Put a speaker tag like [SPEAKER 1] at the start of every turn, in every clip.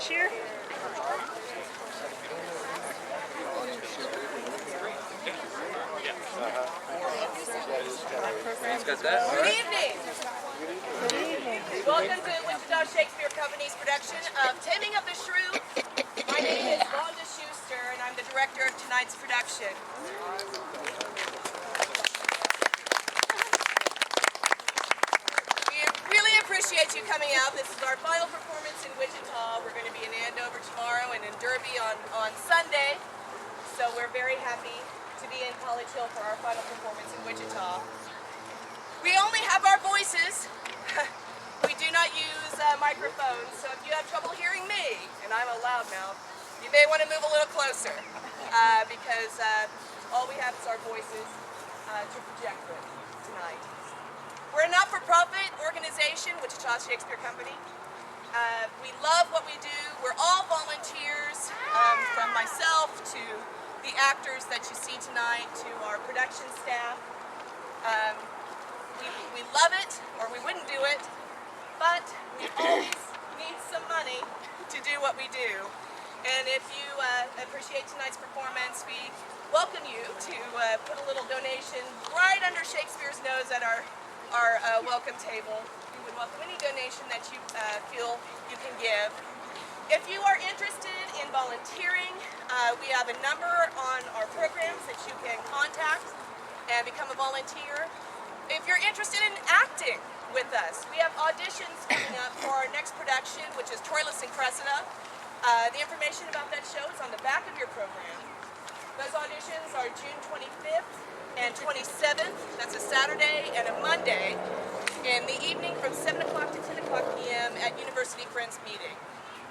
[SPEAKER 1] this year?
[SPEAKER 2] Got that?
[SPEAKER 3] Good evening. Welcome to Wichita Shakespeare Company's production of Taming of the Shrew. My name is Vonda Schuster, and I'm the director of tonight's production. We really appreciate you coming out. This is our final performance in Wichita. We're going to be in Andover tomorrow and in Derby on Sunday. So we're very happy to be in College Hill for our final performance in Wichita. We only have our voices. We do not use microphones, so if you have trouble hearing me, and I'm a loudmouth, you may want to move a little closer because all we have is our voices to project with tonight. We're a not-for-profit organization, Wichita Shakespeare Company. We love what we do. We're all volunteers, from myself to the actors that you see tonight to our production staff. We love it, or we wouldn't do it, but we always need some money to do what we do. And if you appreciate tonight's performance, we welcome you to put a little donation right under Shakespeare's nose at our welcome table. We would welcome any donation that you feel you can give. If you are interested in volunteering, we have a number on our programs that you can contact and become a volunteer. If you're interested in acting with us, we have auditions coming up for our next production, which is Troilus and Cressida. The information about that show is on the back of your program. Those auditions are June 25th and 27th. That's a Saturday and a Monday in the evening from 7 o'clock to 10 o'clock p.m. at University Friends Meeting.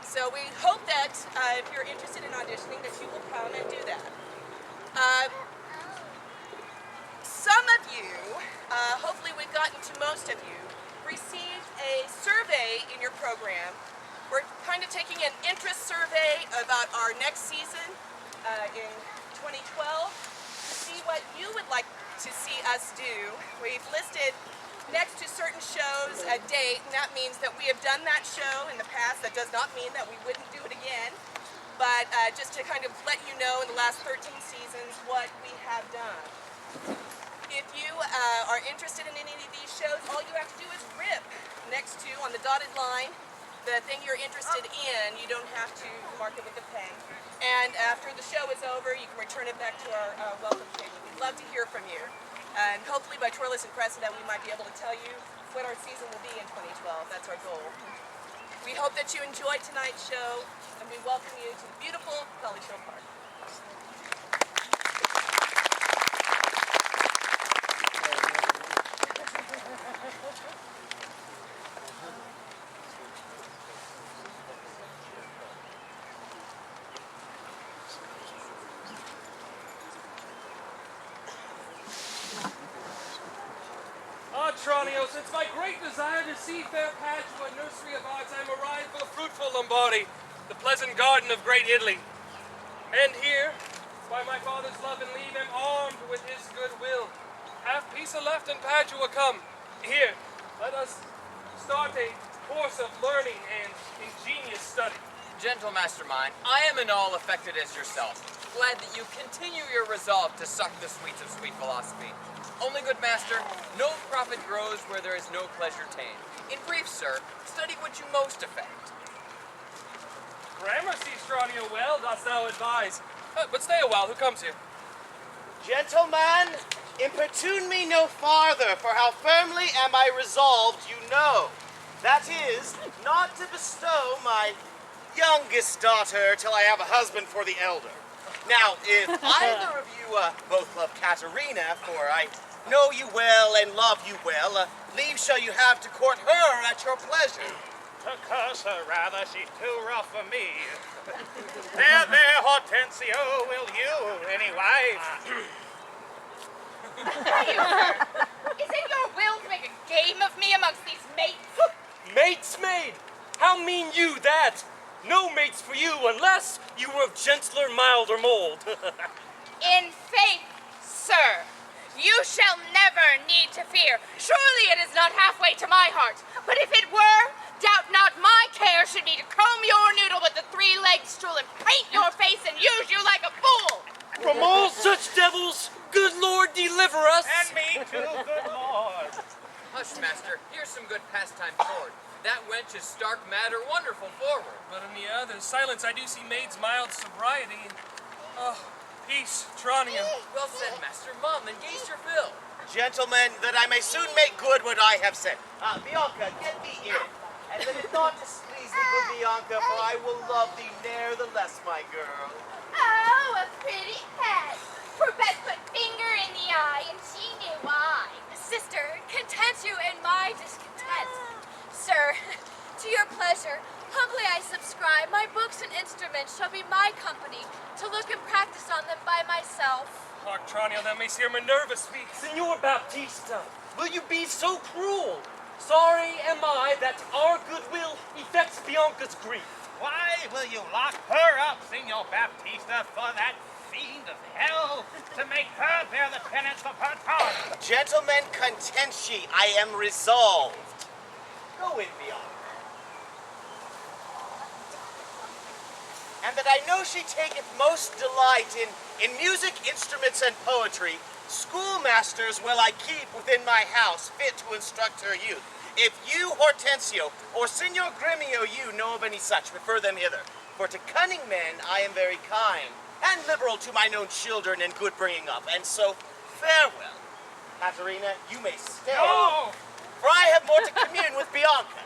[SPEAKER 3] So we hope that if you're interested in auditioning, that you will come and do that. Some of you, hopefully we've gotten to most of you, received a survey in your program. We're kind of taking an interest survey about our next season in 2012 to see what you would like to see us do. We've listed next to certain shows a date, and that means that we have done that show in the past. That does not mean that we wouldn't do it again, but just to kind of let you know in the last 13 seasons what we have done. If you are interested in any of these shows, all you have to do is rip next to, on the dotted line, the thing you're interested in. You don't have to mark it with a pen. And after the show is over, you can return it back to our welcome table. We'd love to hear from you. And hopefully by Troilus and Cressida, we might be able to tell you what our season will be in 2012. That's our goal. We hope that you enjoyed tonight's show, and we welcome you to the beautiful College Hill Park.
[SPEAKER 2] Tranio, since my great desire to see fair Padua, nursery of arts, I am arrived for the fruitful Lombardy, the pleasant garden of great Italy. And here, by my father's love and leave, am armed with his good will. Have Pisa left and Padua come. Here, let us start a course of learning and ingenious study.
[SPEAKER 4] Gentle mastermind, I am in all affected as yourself, glad that you continue your resolve to suck the sweets of sweet philosophy. Only, good master, no profit grows where there is no pleasure ta'en. In brief, sir, study what you most affect.
[SPEAKER 2] Grammar sees Tranio well, dost thou advise. But stay a while, who comes here?
[SPEAKER 5] Gentlemen, importune me no farther, for how firmly am I resolved, you know. That is, not to bestow my youngest daughter till I have a husband for the elder. Now, if either of you both love Katharina, for I know you well and love you well, leave shall you have to court her at your pleasure.
[SPEAKER 6] To curse her rather, she's too rough for me. There, Hortensio, will you any wife?
[SPEAKER 7] Is it your will to make a game of me amongst these mates?
[SPEAKER 8] Mates maid? How mean you that? No mates for you unless you were of gentler, milder mold.
[SPEAKER 7] In faith, sir, you shall never need to fear. Surely it is not halfway to my heart. But if it were, doubt not my care should be to comb your noodle with the
[SPEAKER 8] deliver us.
[SPEAKER 6] And me too, good lord.
[SPEAKER 4] Hush, master. Here's some good pastime forward. That wench is stark mad or wonderful forward.
[SPEAKER 2] But in the other silence, I do see maid's mild sobriety. Oh, peace, Tranio.
[SPEAKER 4] Well said, master. Mum, engage your fill.
[SPEAKER 5] Gentlemen, that I may soon make good what I have said. Bianca, get thee in. And let it not displease thee, good Bianca, for I will love thee ne'er the less, my girl.
[SPEAKER 7] Oh, a pretty head. For Beth put finger in the eye, and she knew why. Sister, content you in my discontent. Sir, to your pleasure, humbly I subscribe. My books and instruments shall be my company, to look and practice on them by myself.
[SPEAKER 2] Hark, Tranio, thou mayst hear Minerva speak.
[SPEAKER 8] Senor Baptista, will you be so cruel? Sorry am I that our goodwill effects Bianca's grief.
[SPEAKER 6] Why will you lock her up, Signor Baptista, for that fiend of hell, to make her bear the penance of her tongue?
[SPEAKER 5] Gentlemen, content ye, I am resolved. Go in, Bianca. And that I know she taketh most delight in music, instruments, and poetry, schoolmasters will I keep within my house, fit to instruct her youth. If you, Hortensio, or Signor Gremio, you know of any such, refer them hither. For to cunning men I am very kind, and liberal to mine own children in good bringing up. And so, farewell. Katharina, you may stay.
[SPEAKER 6] No!
[SPEAKER 5] For I have more to commune with Bianca.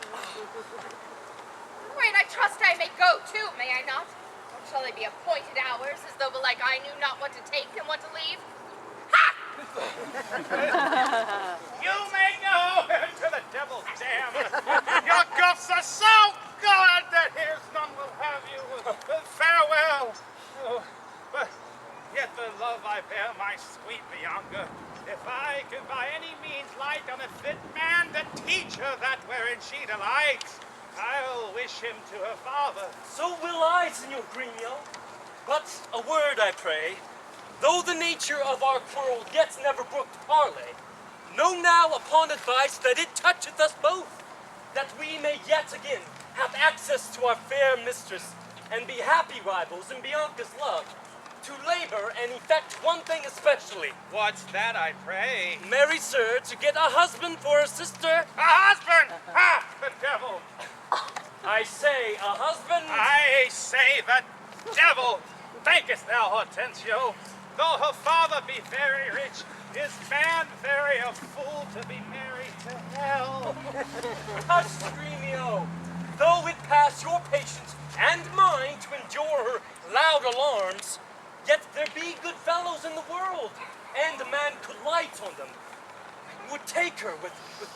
[SPEAKER 7] Right, I trust I may go too, may I not? Or shall they be appointed hours, as though belike I knew not what to take and what to leave? Ha!
[SPEAKER 6] You may go to the devil's dam. Your gifts are so good that here's none will have you. Farewell. Oh, but yet the love I bear my sweet Bianca, if I could by any means light on a fit man to teach her that wherein she delights, I'll wish him to her father.
[SPEAKER 8] So will I, Senor Gremio. But a word, I pray. Though the nature of our quarrel yet never brooked parley, know now upon advice that it toucheth us both, that we may yet again have access to our fair mistress, and be happy rivals in Bianca's love, to labor and effect one thing especially.
[SPEAKER 6] What's that, I pray?
[SPEAKER 8] Marry, sir, to get a husband for her sister.
[SPEAKER 6] A husband! Ha! The devil!
[SPEAKER 8] I say, a husband.
[SPEAKER 6] I say the devil! Thinkest thou, Hortensio, though her father be very rich, is man very a fool to be married to hell?
[SPEAKER 8] Hush, Gremio. Though it pass your patience and mine to endure her loud alarms, yet there be good fellows in the world, and a man could light on them, would take her with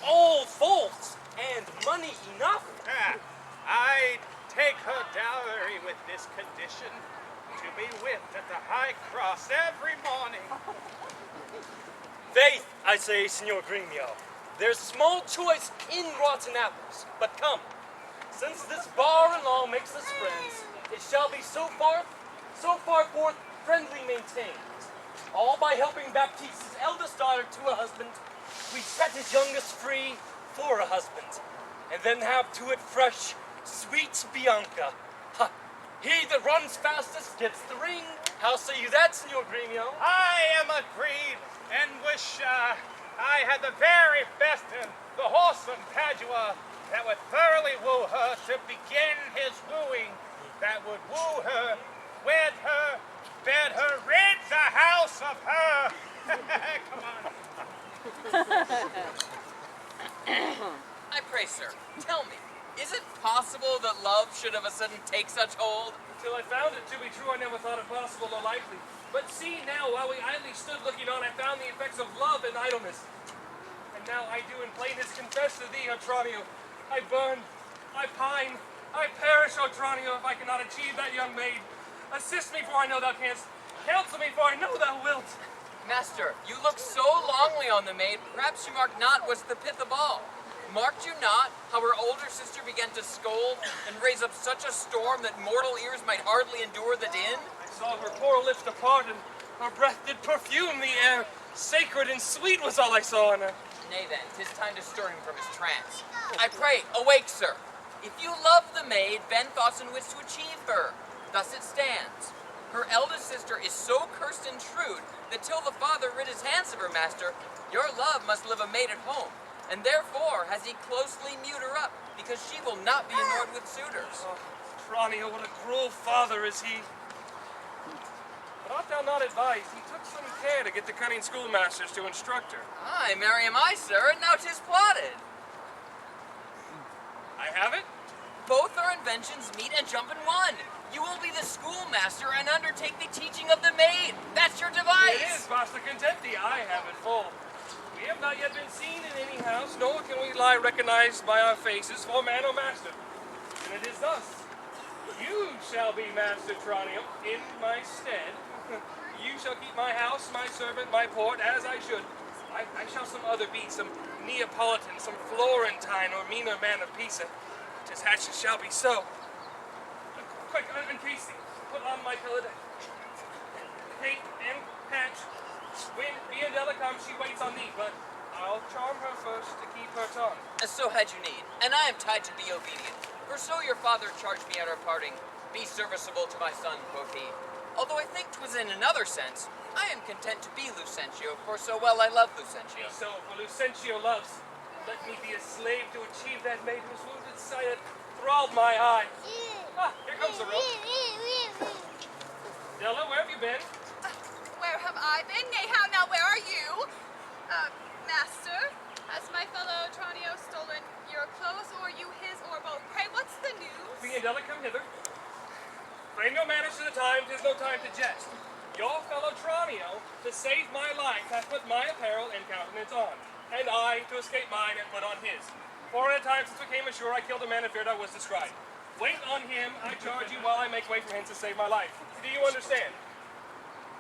[SPEAKER 8] all faults and money enough.
[SPEAKER 6] I'd take her dowry with this condition, to be whipped at the high cross every morning.
[SPEAKER 8] Faith, I say, Signor Gremio, there's small choice in rotten apples, but come, since this bar-in-law makes us friends, it shall be so far forth friendly maintained. All by helping Baptista's eldest daughter to a husband, we set his youngest free for a husband, and then have to it fresh, sweet Bianca. Ha! He that runs fastest gets the ring. How say you that, Signor Gremio?
[SPEAKER 6] I am agreed, and wish I had the very best in the horse from Padua that would thoroughly woo her to begin his wooing, that would woo her, wed her, bid her rid the house of her. Come on.
[SPEAKER 4] I pray, sir, tell me, is it possible that love should of a sudden take such hold?
[SPEAKER 2] Till I found it to be true, I never thought it possible or likely. But see now, while we idly stood looking on, I found the effects of love in idleness. And now I do in plainness confess to thee, Otranio, I burn, I pine, I perish, Otranio, if I cannot achieve that young maid. Assist me, for I know thou canst. Counsel me, for I know thou wilt.
[SPEAKER 4] Master, you look so longly on the maid, perhaps you marked not what's the pith of all. Marked you not how her older sister began to scold and raise up such a storm that mortal ears might hardly endure the din?
[SPEAKER 2] I saw her poor lips depart, and her breath did perfume the air. Sacred and sweet was all I saw in her.
[SPEAKER 4] Nay then, 'tis time to stir him from his trance. I pray, awake, sir. If you love the maid, bend thoughts and wits to achieve her. Thus it stands. Her eldest sister is so cursed and shrewd that till the father rid his hands of her master, your love must live a maid at home, and therefore has he closely mewed her up, because she will not be annoyed with suitors.
[SPEAKER 2] Oh, Tranio, what a cruel father is he. But art thou not advised? He took some care to get the cunning schoolmasters to instruct her.
[SPEAKER 4] Aye, marry am I, sir, and now 'tis plotted.
[SPEAKER 2] I have it?
[SPEAKER 4] Both our inventions meet and jump in one. You will be the schoolmaster and undertake the teaching of the maid. That's your device.
[SPEAKER 2] It is, Master Contenti. I have it full. We have not yet been seen in any house, nor can we lie recognized by our faces for man or master. And it is thus. You shall be Master Tranio in my stead. You shall keep my house, my servant, my port, as I should. I shall some other be, some Neapolitan, some Florentine, or meaner man of Pisa. 'Tis hatched it shall be so. Quick, uncase thee. Put on my pillow. Kate and Patch. When Bianca comes, she waits on thee, but I'll charm her first to keep her tongue.
[SPEAKER 4] So had you need, and I am tied to be obedient. For so your father charged me at our parting. Be serviceable to my son, quoth he. Although I think 'twas in another sense, I am content to be Lucentio, for so well I love Lucentio.
[SPEAKER 2] So, for Lucentio loves, let me be a slave to achieve that maid whose wounded sight hath thralled my eye. Ah, here comes the rope. Della, where have you been?
[SPEAKER 3] Where have I been? Nay, how now, where are you? Master, has my fellow Tranio stolen your clothes, or you his, or both? Pray, what's the news?
[SPEAKER 2] Bianca, come hither. Frame your manners to the time, 'tis no time to jest. Your fellow Tranio, to save my life, hath put my apparel and countenance on, and I, to escape mine, have put on his. For at a time since we came ashore, I killed a man and feared I was described. Wait on him, I charge you, while I make way from hence to save my life. Do you understand?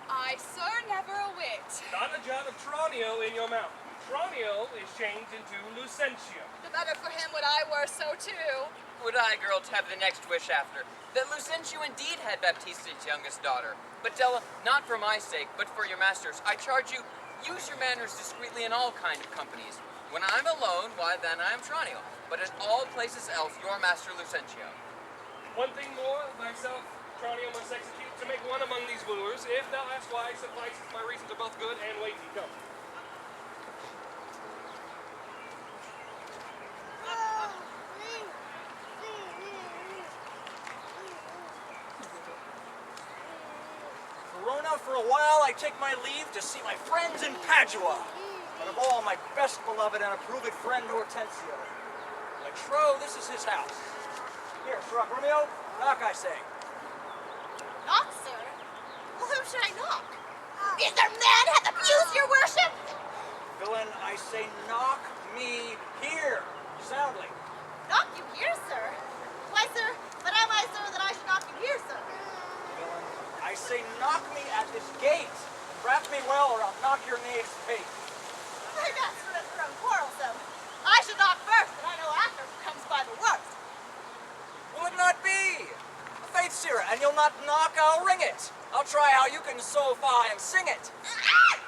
[SPEAKER 3] I, sir, never a whit.
[SPEAKER 2] Not a jot of Tranio in your mouth. Tranio is changed into Lucentio.
[SPEAKER 3] The better for him would I were so too.
[SPEAKER 4] Would I, girl, to have the next wish after, that Lucentio indeed had Baptista's youngest daughter. But Della, not for my sake, but for your master's, I charge you, use your manners discreetly in all kind of companies. When I'm alone, why then I am Tranio, but in all places else, your master Lucentio.
[SPEAKER 2] One thing more, thyself, Tranio, must execute to make one among these wooers. If thou ask why, suffices my reasons are both good and weighty. Come.
[SPEAKER 1] Verona, for a while I take my leave to see my friends in Padua, and of all my best beloved and approved friend Hortensio. Like Shrew, this is his house. Here, Sir Romeo, knock, I say.
[SPEAKER 7] Knock, sir? Well, whom should I knock? Is there man hath abused your worship?
[SPEAKER 1] Villain, I say knock me here, soundly.
[SPEAKER 7] Knock you here, sir? Why, sir, but am I, sir, that I should knock you here, sir?
[SPEAKER 1] Villain, I say knock me at this gate. Wrap me well, or I'll knock your knave's face.
[SPEAKER 7] My master has grown quarrelsome. I should knock first, and I know after comes by the worst.
[SPEAKER 1] Will it not be? Faith, sirrah, and you'll not knock, I'll ring it. I'll try how you can so-fi and sing it.
[SPEAKER 7] Help!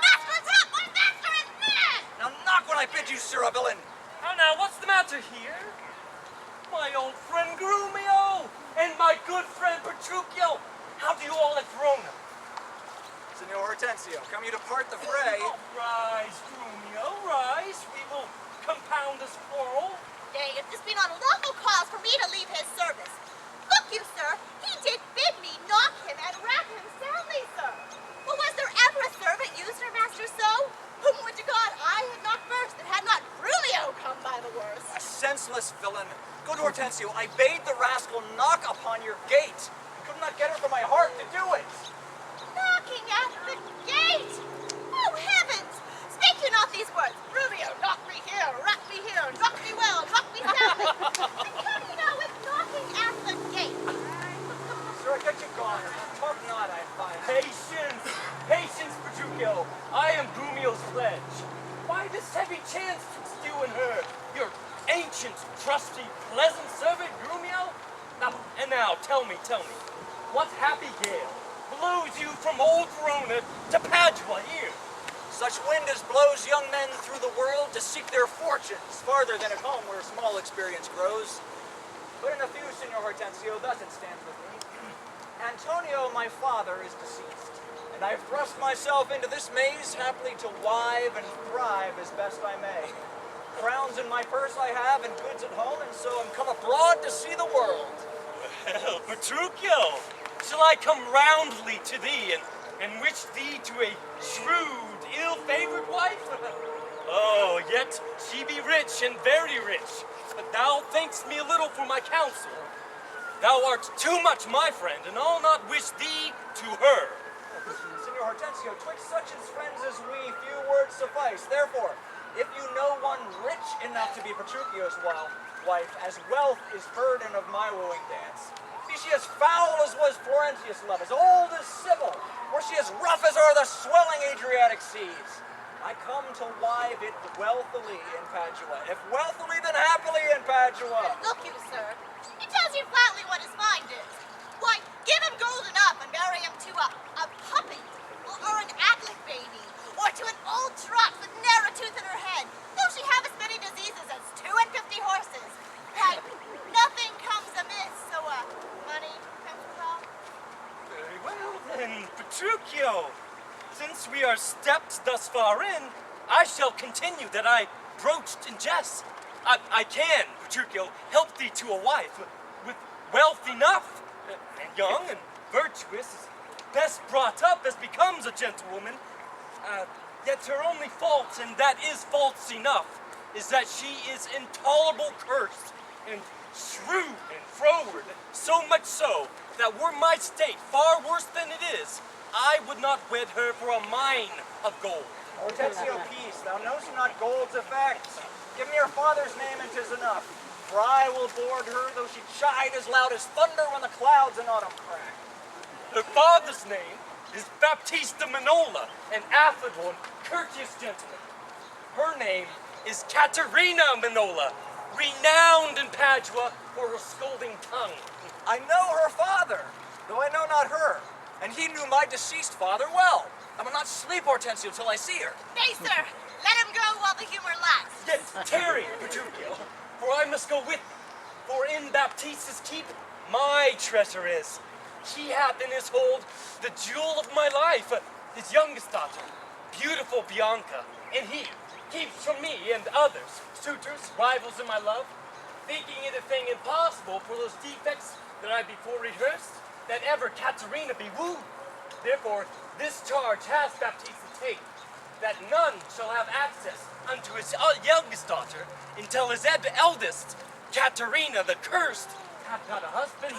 [SPEAKER 7] Master is help! My master is mad!
[SPEAKER 1] Now knock when I bid you, sirrah, villain.
[SPEAKER 8] Now, what's the matter here? My old friend Grumio and my good friend Petruchio. How do you all at Verona?
[SPEAKER 1] Signor Hortensio, come you to part the fray.
[SPEAKER 8] Oh, rise, Grumio, rise. We will compound this quarrel.
[SPEAKER 7] Nay, if this be not a lawful cause for me to leave his service. Look you, sir, he did bid me knock him and rap him soundly, sir. Well, was there ever a servant used her master so? Whom would to God I had knocked first, and had not Grumio come by the worst?
[SPEAKER 1] A senseless villain. Good Hortensio, I bade the rascal knock upon your gate. Could not get it from my heart to do it.
[SPEAKER 7] Knocking at the gate! Oh, heavens! Speak you not these words. Grumio, knock me here, knock me well, knock me soundly. And come you now with knocking at the gate.
[SPEAKER 1] Sir, get you gone. Talk not, I find.
[SPEAKER 8] Patience! Patience, Petruchio! I am Grumio's pledge. Why this heavy chance twixt you and her? Your ancient, trusty, pleasant servant, Grumio? Now, tell me, what happy gale blows you from old Verona to Padua here?
[SPEAKER 1] Such wind as blows young men through the world to seek their fortunes farther than at home where small experience grows. But in a few, Signor Hortensio, thus it stands with me. And Antonio, my father, is deceased, and I've thrust myself into this maze happily to wive and thrive as best I may. Crowns in my purse I have, and goods at home, and so I'm come abroad to see the world.
[SPEAKER 8] Well, Petruchio, shall I come roundly to thee and wish thee to a shrewd, ill-favored wife? Oh, yet she be rich and very rich, but thou think'st me a little for my counsel. Thou art too much my friend, and I'll not wish thee to her.
[SPEAKER 1] Signor Hortensio, twixt such as friends as we, few words suffice. Therefore, if you know one rich enough to be Petruchio's wife, as wealth is burden of my wooing dance. Be she as foul as was Florentius' love, as old as Sybil, or she as rough as are the swelling Adriatic seas. I come to wive it wealthily in Padua. If wealthily, then happily in Padua.
[SPEAKER 7] Look you, sir. He tells you flatly what his mind is. Why, give him gold enough and marry him to a puppy, or an Atlic baby, or to an old trot with narrow tooth in her head, though she have as many diseases as 52 horses. Why, nothing comes amiss, so money comes along.
[SPEAKER 8] Very well then, Petruchio. Since we are stepped thus far in, I shall continue that I broached in jest. I can, Petruchio, help thee to a wife with wealth enough, and young and virtuous, best brought up as becomes a gentlewoman. Yet her only fault, and that is faults enough, is that she is intolerable cursed and shrewd and froward, so much so that were my state far worse than it is, I would not wed her for a mine of gold.
[SPEAKER 1] Hortensio, peace, thou knowst not gold's effects. Give me her father's name, and 'tis enough. For I will board her, though she chide as loud as thunder when the clouds in autumn crack.
[SPEAKER 8] Her father's name is Baptista Minola, an affable and courteous gentleman. Her name is Katherine Minola, renowned in Padua for her scolding tongue.
[SPEAKER 1] I know her father, though I know not her, and he knew my deceased father well. I will not sleep, Hortensio, till I see her.
[SPEAKER 7] Nay, sir, let him go while the humor lasts.
[SPEAKER 8] Yet tarry, Petruchio, for I must go with thee. For in Baptista's keep my treasure is. He hath in his hold the jewel of my life, his youngest daughter, beautiful Bianca, and he keeps from me and others, suitors, rivals in my love, thinking it a thing impossible for those defects that I before rehearsed, that ever Katharina be wooed. Therefore, this charge has Baptista taken, that none shall have access unto his youngest daughter until his eldest, Katharina the Cursed, hath got a husband.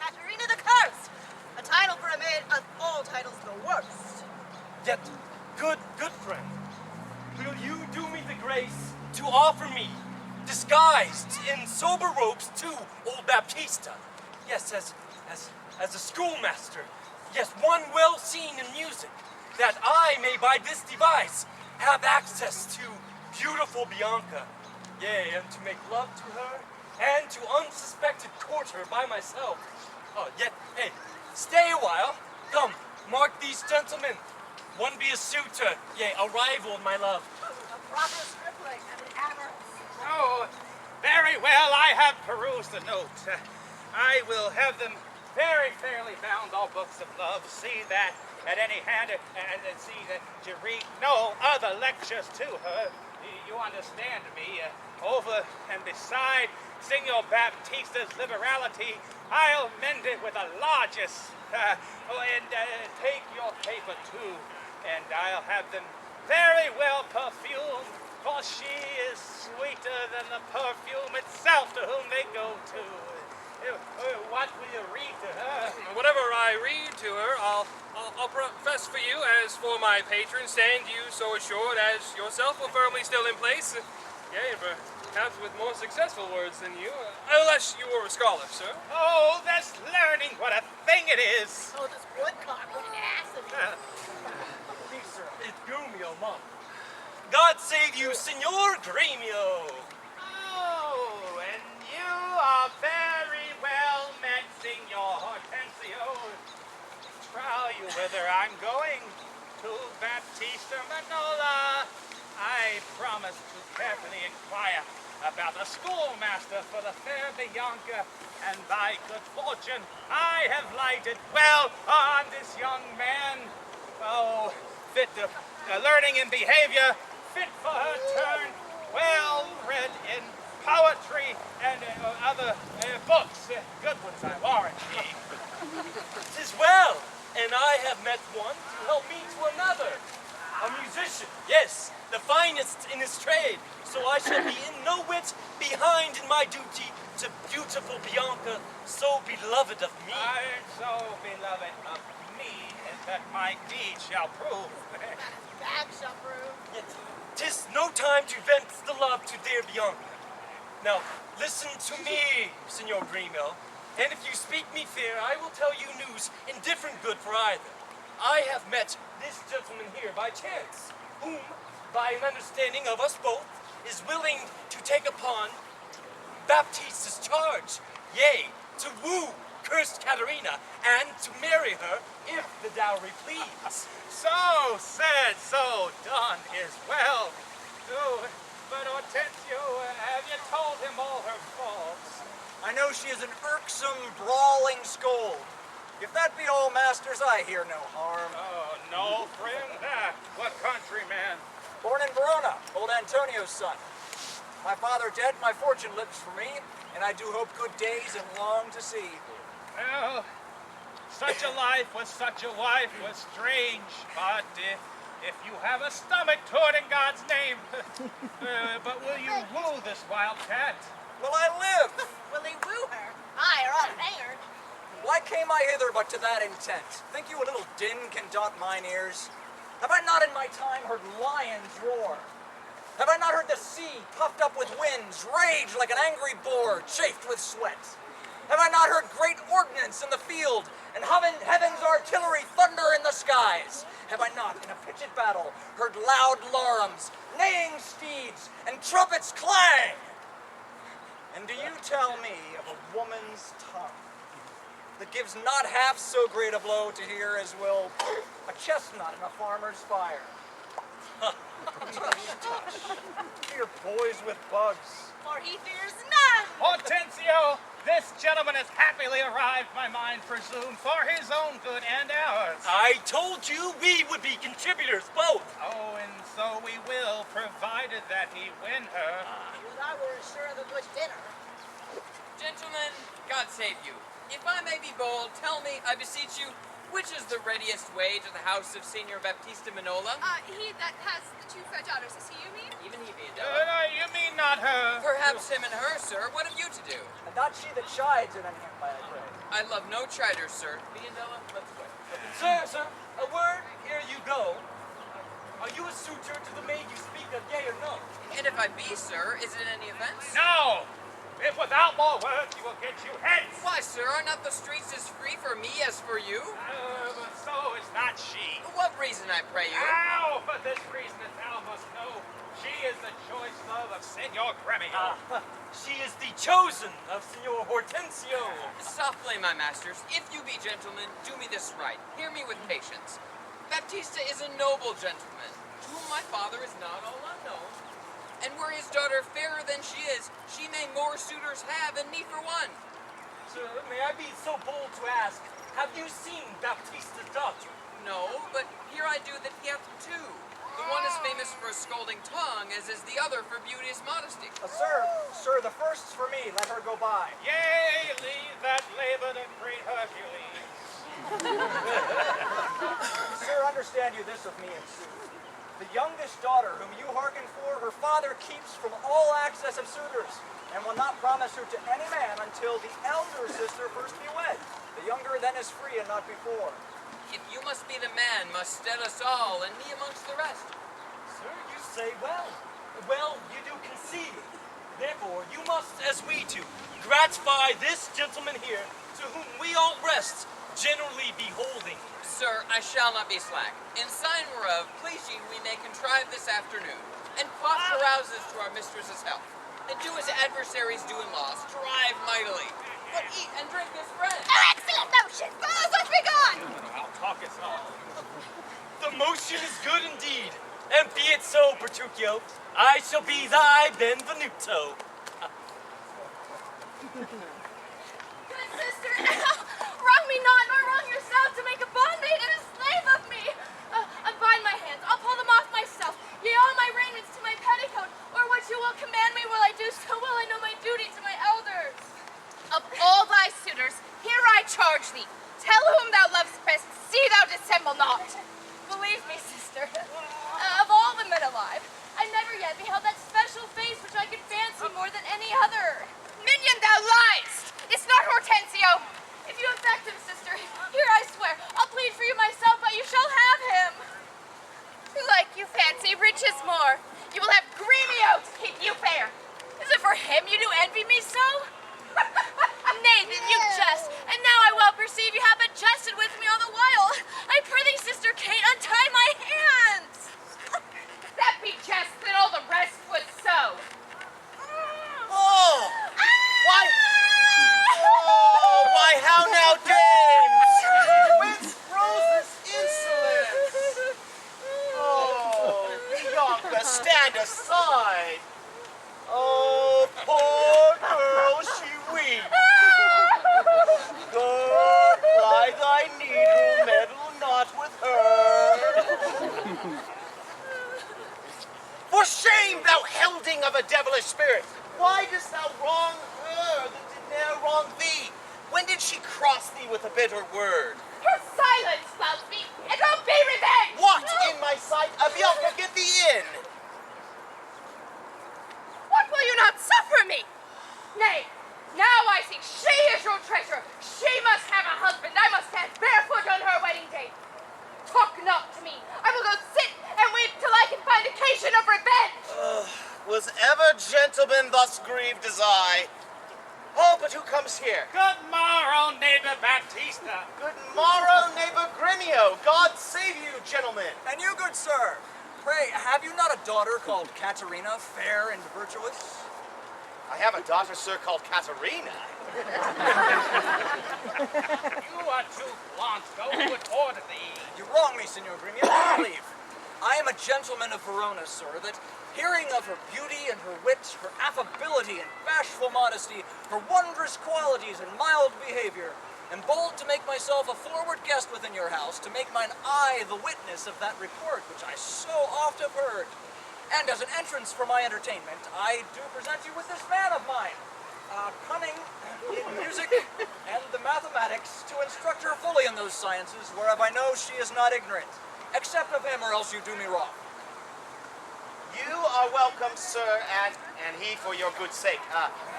[SPEAKER 3] Katharina the Cursed! A title for a maid of all titles the worst.
[SPEAKER 8] Yet, good friend, will you do me the grace to offer me, disguised in sober robes, to old Baptista? Yes, as a schoolmaster. Yes, one well seen in music, that I may by this device have access to beautiful Bianca, yea, and to make love to her, and to unsuspected court her by myself. Oh, yet, hey, stay a while. Come, mark these gentlemen. One be a suitor, yea, a rival in my love.
[SPEAKER 3] A proper stripling and an amorous.
[SPEAKER 6] Oh, very well, I have perused the note. I will have them very fairly bound, all books of love. See that at any hand, and see that you read no other lectures to her. You understand me? Over and beside Signor Baptista's liberality, I'll mend it with the largest. And take your paper too, and I'll have them very well perfumed, for she is sweeter than the perfume itself to whom they go to. What will you read to her?
[SPEAKER 2] Whatever I read to her, I'll profess for you as for my patron, stand you so assured as yourself were firmly still in place. Yea, perhaps with more successful words than you, unless you were a scholar, sir.
[SPEAKER 6] Oh, that's learning what a thing it is.
[SPEAKER 3] Oh, this woodcock, what an ass of it.
[SPEAKER 1] Please, sir.
[SPEAKER 8] It's Grumio, Mom. God save you, Signor Grumio.
[SPEAKER 6] Oh, and you are very well met, Signor Hortensio. Trow you whither I'm going? To Baptista Minola. I promise to carefully inquire about a schoolmaster for the fair Bianca, and by good fortune I have lighted well on this young man. Oh, fit to learning in behavior, fit for her turn, well read in poetry and other books. Good ones, I warrant ye.
[SPEAKER 8] 'Tis well, and I have met one to help me to another. A musician, yes, the finest in his trade. So I shall be in no whit behind in my duty to beautiful Bianca, so beloved of me.
[SPEAKER 6] I am so beloved of me that my deed shall prove.
[SPEAKER 3] Back shall prove.
[SPEAKER 8] Yet 'tis no time to vent the love to dear Bianca. Now, listen to me, Signor Grimo, and if you speak me fair, I will tell you news indifferent good for either. I have met this gentleman here by chance, whom, by an understanding of us both, is willing to take upon Baptista's charge, yea, to woo cursed Katharina, and to marry her, if the dowry please.
[SPEAKER 6] So said, so done is well. Oh, but Hortensio, have you told him all her faults?
[SPEAKER 1] I know she is an irksome, brawling scold. If that be all, masters, I hear no harm.
[SPEAKER 6] Oh, no, friend. What countryman?
[SPEAKER 1] Born in Verona, old Antonio's son. My father dead, my fortune lives for me, and I do hope good days and long to see.
[SPEAKER 6] Well, such a life with such a wife was strange, but if you have a stomach to it in God's name, but will you woo this wildcat?
[SPEAKER 1] Will I live?
[SPEAKER 3] Will he woo her? Aye, or I'll hang her.
[SPEAKER 1] Why came I hither but to that intent? Think you a little din can daunt mine ears? Have I not in my time heard lions roar? Have I not heard the sea puffed up with winds rage like an angry boar chafed with sweat? Have I not heard great ordnance in the field and heaven's artillery thunder in the skies? Have I not in a pitched battle heard loud larums, neighing steeds, and trumpets clang? And do you tell me of a woman's tongue that gives not half so great a blow to hear as will a chestnut in a farmer's fire? Tush, tush. Fear boys with bugs.
[SPEAKER 3] For he fears none.
[SPEAKER 6] Hortensio, this gentleman has happily arrived, my mind presume, for his own good and ours.
[SPEAKER 8] I told you we would be contributors, both.
[SPEAKER 6] Oh, and so we will, provided that he win her.
[SPEAKER 3] Would I were sure of a good dinner.
[SPEAKER 4] Gentlemen, God save you. If I may be bold, tell me, I beseech you, which is the readiest way to the house of Signor Baptista Minola?
[SPEAKER 7] He that has the two fair daughters, is he, you mean?
[SPEAKER 4] Even he, Bianca.
[SPEAKER 6] You mean not her?
[SPEAKER 4] Perhaps him and her, sir. What have you to do?
[SPEAKER 1] And not she that chides in anything by a pray.
[SPEAKER 4] I love no chiders, sir. Bianca, let's go.
[SPEAKER 8] Sir, a word, here you go. Are you a suitor to the maid you speak of, yea or no?
[SPEAKER 4] And if I be, sir, is it any offense?
[SPEAKER 6] No! If without more words, he will get you hence.
[SPEAKER 4] Why, sir, are not the streets as free for me as for you?
[SPEAKER 6] But so is not she.
[SPEAKER 4] What reason, I pray you?
[SPEAKER 6] Now, for this reason that thou must know, she is the choice love of Signor Gremio.
[SPEAKER 8] She is the chosen of Signor Hortensio.
[SPEAKER 4] Softly, my masters. If you be gentlemen, do me this right. Hear me with patience. Baptista is a noble gentleman, to whom my father is not all unknown. And were his daughter fairer than she is, she may more suitors have than me for one.
[SPEAKER 8] Sir, may I be so bold to ask, have you seen Baptista's daughter?
[SPEAKER 4] No, but here I do that he hath two. The one is famous for a scolding tongue, as is the other for beauteous modesty.
[SPEAKER 1] Sir, the first's for me. Let her go by.
[SPEAKER 6] Yea, leave that labor to great Hercules.
[SPEAKER 1] Sir, understand you this of me in sooth. The youngest daughter whom you hearken for, her father keeps from all access of suitors, and will not promise her to any man until the elder sister first be wed. The younger then is free and not before.
[SPEAKER 4] If you must be the man, must stead us all, and me amongst the rest.
[SPEAKER 8] Sir, you say well. Well, you do concede. Therefore, you must, as we do, gratify this gentleman here, to whom we all rest, generally beholding.
[SPEAKER 4] Sir, I shall not be slack. In sign whereof, please ye, we may contrive this afternoon, and quaff carouses to our mistress's health, and do as adversaries do in law, strive mightily. But eat and drink this friend.
[SPEAKER 7] Oh, excellent motion! Fellows, let's be gone!
[SPEAKER 6] I'll talk us all.
[SPEAKER 8] The motion is good indeed, and be it so, Petruchio. I shall be thy Benvenuto.
[SPEAKER 7] Good sister, wrong me not, nor wrong yourself, to make a bondmaid and a slave of me. Unbind my hands, I'll pull them off myself. Ye all my raiments to my petticoat, or what you will command me will I do, so well I know my duty to my elders.
[SPEAKER 3] Of all thy suitors, here I charge thee. Tell whom thou lovest best, see thou dissemble not.
[SPEAKER 7] Believe me, sister, of all the men alive, I never yet beheld that special face which I could fancy more than any other.
[SPEAKER 3] Minion, thou liest! It's not Hortensio.
[SPEAKER 7] If you affect him, sister, here I swear, I'll plead for you myself, but you shall have him.
[SPEAKER 3] Like you fancy, riches more. You will have Gremio to keep you fair. Is it for him you do envy me so?
[SPEAKER 7] Nay, then you jest, and now I well perceive you have but jested with me all the while. I prithee, sister Kate, untie my hands.
[SPEAKER 3] That be jest, and all the rest was so.
[SPEAKER 5] Oh! Why? Oh, why, how now, dames? Whence grows this insolence? Oh, Bianca, stand aside. Oh, poor girl, she weeps. God, ply thy needle, meddle not with her. For shame, thou helding of a devilish spirit! Why dost thou wrong her that did ne'er wrong thee? When did she cross thee with a bitter word?
[SPEAKER 3] Her silence loves me, and will be revenged!
[SPEAKER 5] What in my sight? Bianca, get thee in!
[SPEAKER 3] What will you not suffer me? Nay, now I see she is your treasure. She must have a husband. I must stand barefoot on her wedding day. Talk not to me. I will go sit and weep till I can find occasion of revenge.
[SPEAKER 5] Was ever gentleman thus grieved as I? Oh, but who comes here?
[SPEAKER 6] Good morrow, neighbor Baptista.
[SPEAKER 5] Good morrow, neighbor Gremio. God save you, gentlemen.
[SPEAKER 1] And you, good sir, pray, have you not a daughter called Katerina, fair and virtuous?
[SPEAKER 5] I have a daughter, sir, called Katharina.
[SPEAKER 6] You are too blunt. Go with order thee.
[SPEAKER 1] You wrong me, Signor Gremio, I believe. I am a gentleman of Verona, sir, that hearing of her beauty and her wit, her affability and bashful modesty, her wondrous qualities and mild behavior, am bold to make myself a forward guest within your house, to make mine eye the witness of that report which I so oft have heard. And as an entrance for my entertainment, I do present you with this man of mine, cunning in music and the mathematics, to instruct her fully in those sciences, whereof I know she is not ignorant. Accept of him, or else you do me wrong.
[SPEAKER 5] You are welcome, sir, and he for your good sake.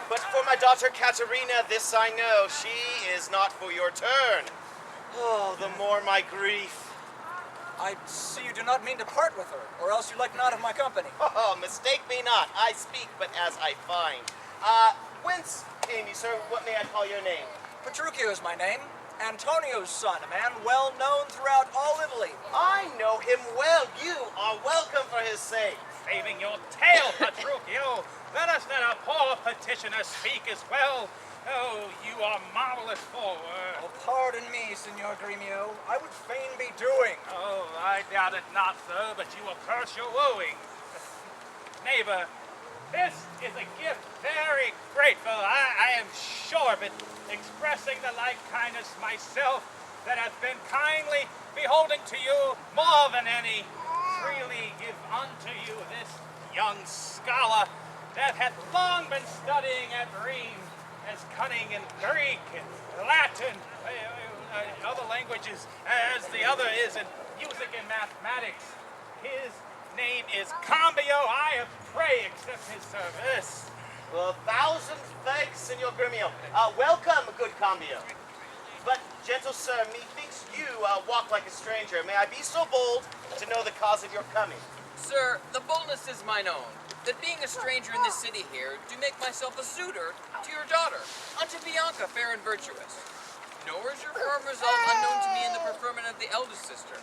[SPEAKER 5] But for my daughter Katerina, this I know, she is not for your turn. Oh, the more my grief.
[SPEAKER 1] I see you do not mean to part with her, or else you like not of my company.
[SPEAKER 5] Oh, mistake me not. I speak but as I find. Whence came you, sir? What may I call your name?
[SPEAKER 1] Petruchio is my name. Antonio's son, a man well known throughout all Italy.
[SPEAKER 5] I know him well. You are welcome for his sake.
[SPEAKER 6] Saving your tail, Petruchio. Let us let our poor petitioner speak as well. Oh, you are marvelous forward.
[SPEAKER 1] Oh, pardon me, Signor Gremio. I would fain be doing.
[SPEAKER 6] Oh, I doubt it not, sir, but you will curse your wooing. Neighbor, this is a gift very grateful. I am sure of it, expressing the like kindness myself that hath been kindly beholding to you more than any. Freely give unto you this young scholar that hath long been studying at Brean, as cunning in Greek and Latin, other languages, as the other is in music and mathematics. His name is Cambio. I pray accept his service.
[SPEAKER 5] Well, 1,000 thanks, Signor Gremio. Welcome, good Cambio. But, gentle sir, methinks you walk like a stranger. May I be so bold to know the cause of your coming?
[SPEAKER 4] Sir, the boldness is mine own, that being a stranger in this city here, do make myself a suitor to your daughter, unto Bianca, fair and virtuous. Nor is your firm resolve unknown to me in the preferment of the eldest sister.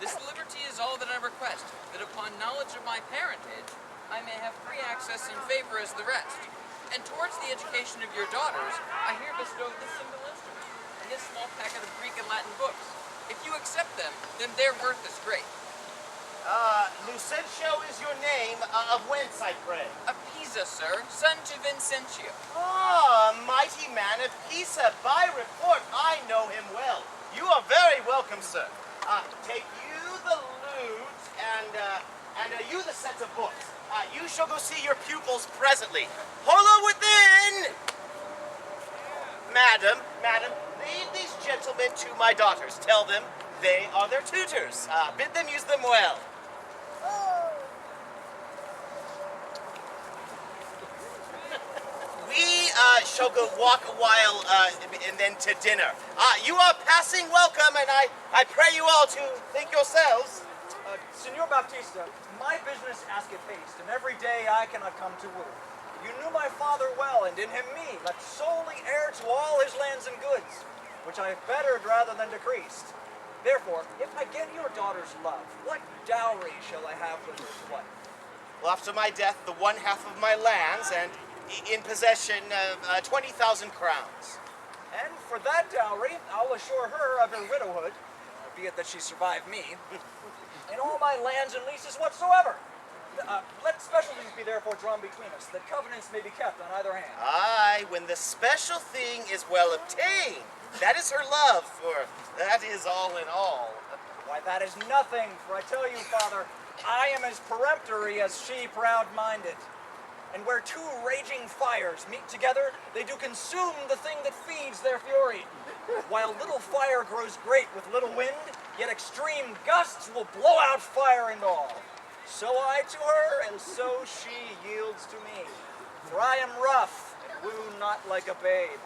[SPEAKER 4] This liberty is all that I request, that upon knowledge of my parentage, I may have free access and favor as the rest. And towards the education of your daughters, I here bestow this simple instrument, and this small packet of Greek and Latin books. If you accept them, then their worth is great.
[SPEAKER 5] Lucentio is your name, of whence, I pray?
[SPEAKER 4] Of Pisa, Pisa, sir, son to Vincentio.
[SPEAKER 5] Ah, mighty man of Pisa. By report, I know him well. You are very welcome, sir. Take you the lute and you the sets of books. You shall go see your pupils presently. Holla within! Madam, lead these gentlemen to my daughters. Tell them they are their tutors. Bid them use them well. We shall go walk a while and then to dinner. You are passing welcome, and I pray you all to think yourselves.
[SPEAKER 1] Signor Baptista, my business asketh haste, and every day I cannot come to woo. You knew my father well, and in him me, left solely heir to all his lands and goods, which I have bettered rather than decreased. Therefore, if I get your daughter's love, what dowry shall I have with this wife?
[SPEAKER 5] Well, after my death, the 1/2 of my lands, and in possession of 20,000 crowns.
[SPEAKER 1] And for that dowry, I'll assure her of her widowhood, albeit that she survived me, and all my lands and leases whatsoever. Let specialties be therefore drawn between us, that covenants may be kept on either hand.
[SPEAKER 5] Aye, when the special thing is well obtained, that is her love, for that is all in all.
[SPEAKER 1] Why, that is nothing, for I tell you, Father, I am as peremptory as she proud-minded. And where two raging fires meet together, they do consume the thing that feeds their fury. While little fire grows great with little wind, yet extreme gusts will blow out fire and all. So I to her, and so she yields to me. For I am rough, and woo not like a babe.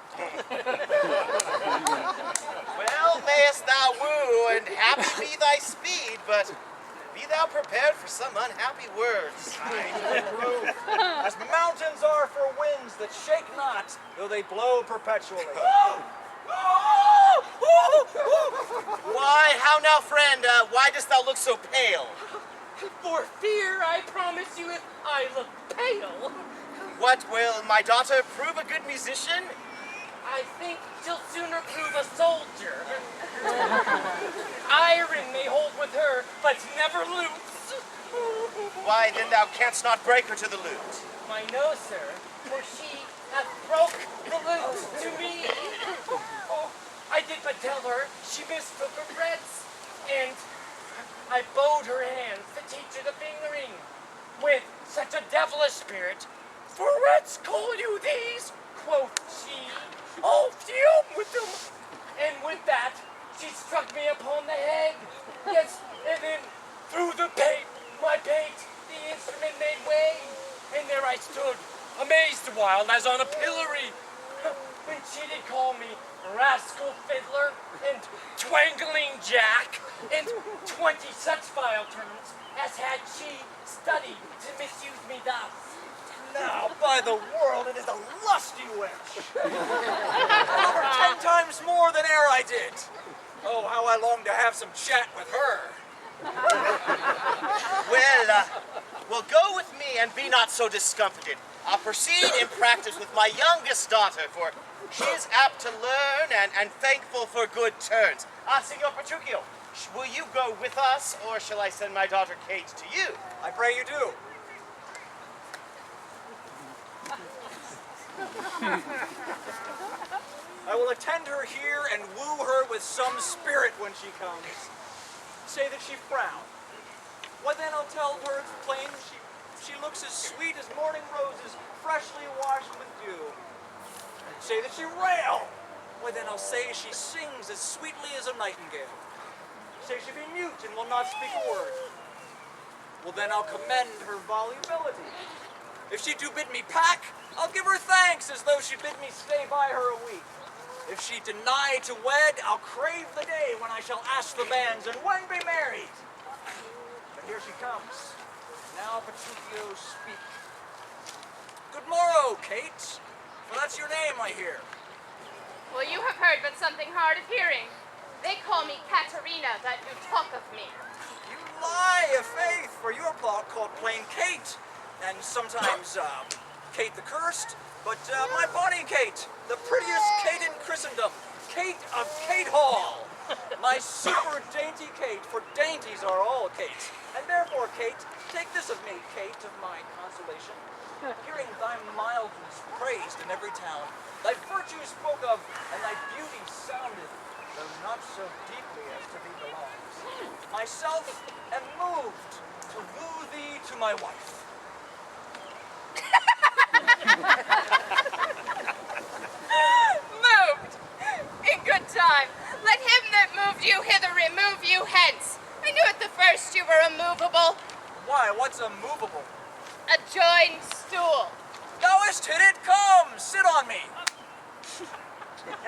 [SPEAKER 5] Well, mayest thou woo, and happy be thy speed, but be thou prepared for some unhappy words.
[SPEAKER 1] As mountains are for winds that shake not, though they blow perpetually.
[SPEAKER 5] Why, how now, friend? Why dost thou look so pale?
[SPEAKER 8] For fear, I promise you, if I look pale.
[SPEAKER 5] What, will my daughter prove a good musician?
[SPEAKER 8] I think she'll sooner prove a soldier. Iron may hold with her, but never loose.
[SPEAKER 5] Why, then thou canst not break her to the lute.
[SPEAKER 8] Why, no, sir, for she hath broke the lute to me. Oh, I did but tell her she mistook her frets, and I bowed her hands to teach her the fingering with such a devilish spirit. For whence call you these? Quoth she. Oh, fume with them! And with that, she struck me upon the head. Yes, and then through my pate, the instrument made way. And there I stood, amazed awhile as on a pillory. When she did call me rascal fiddler and twangling jack and 20 such vile terms as had she studied to misuse me thus.
[SPEAKER 1] Now, by the world, it is a lusty wench. Over 10 times more than e'er I did. Oh, how I long to have some chat with her.
[SPEAKER 5] Well, go with me and be not so discomfited. I'll proceed in practice with my youngest daughter, for she is apt to learn and thankful for good turns. Signor Petruchio, will you go with us, or shall I send my daughter Kate to you?
[SPEAKER 1] I pray you do. I will attend her here and woo her with some spirit when she comes. Say that she frowned. Why, then I'll tell her it's plain she looks as sweet as morning roses, freshly washed with dew. Say that she railed. Why, then I'll say she sings as sweetly as a nightingale. Say she be mute and will not speak a word. Well, then I'll commend her volubility. If she do bid me pack, I'll give her thanks as though she bid me stay by her a week. If she deny to wed, I'll crave the day when I shall ask the banns and when be married. But here she comes. Now, Petruchio, speak. Good morrow, Kate. For that's your name, I hear.
[SPEAKER 7] Well, you have heard but something hard of hearing. They call me Katerina, that you talk of me.
[SPEAKER 1] You lie, a faith, for you are called plain Kate, and sometimes Kate the Cursed, but my bonny Kate, the prettiest Kate in Christendom, Kate of Kate Hall. My super dainty Kate, for dainties are all Kates. And therefore, Kate, take this of me, Kate, of my consolation. hearing thy mildness praised in every town, thy virtues spoke of, and thy beauty sounded, though not so deeply as to thee belongs. Myself am moved to woo thee to my wife.
[SPEAKER 3] Moved! In good time. Let him that moved you hither remove you hence. I knew at the first you were immovable.
[SPEAKER 1] Why, what's a movable?
[SPEAKER 3] A joined stool.
[SPEAKER 1] Thou hast hit it, come, sit on me.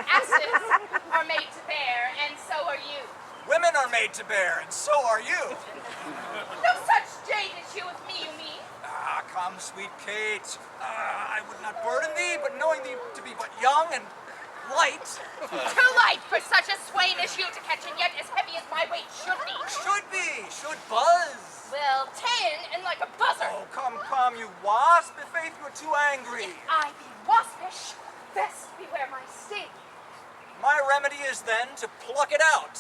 [SPEAKER 3] Asses are made to bear, and so are you.
[SPEAKER 1] Women are made to bear, and so are you.
[SPEAKER 3] No such jade as you with me, you mean?
[SPEAKER 1] Ah, come, sweet Kate. I would not burden thee, but knowing thee to be but young and light.
[SPEAKER 3] Too light for such a swain as you to catch, and yet as heavy as my weight should be.
[SPEAKER 1] Should buzz.
[SPEAKER 3] Well, ta'en and like a buzzard.
[SPEAKER 1] Oh, come, you wasp. I' faith you are too angry.
[SPEAKER 3] If I be waspish, best beware my sting.
[SPEAKER 1] My remedy is then to pluck it out.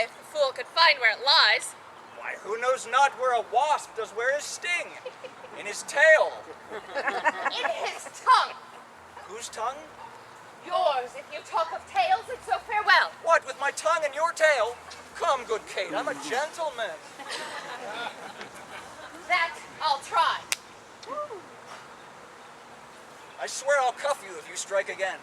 [SPEAKER 3] If the fool could find where it lies.
[SPEAKER 1] Why, who knows not where a wasp does wear his sting? In his tail.
[SPEAKER 3] In his tongue.
[SPEAKER 1] Whose tongue?
[SPEAKER 3] Yours, if you talk of tales, and so farewell.
[SPEAKER 1] What, with my tongue in your tail? Come, good Kate, I'm a gentleman.
[SPEAKER 3] That I'll try.
[SPEAKER 1] I swear I'll cuff you if you strike again.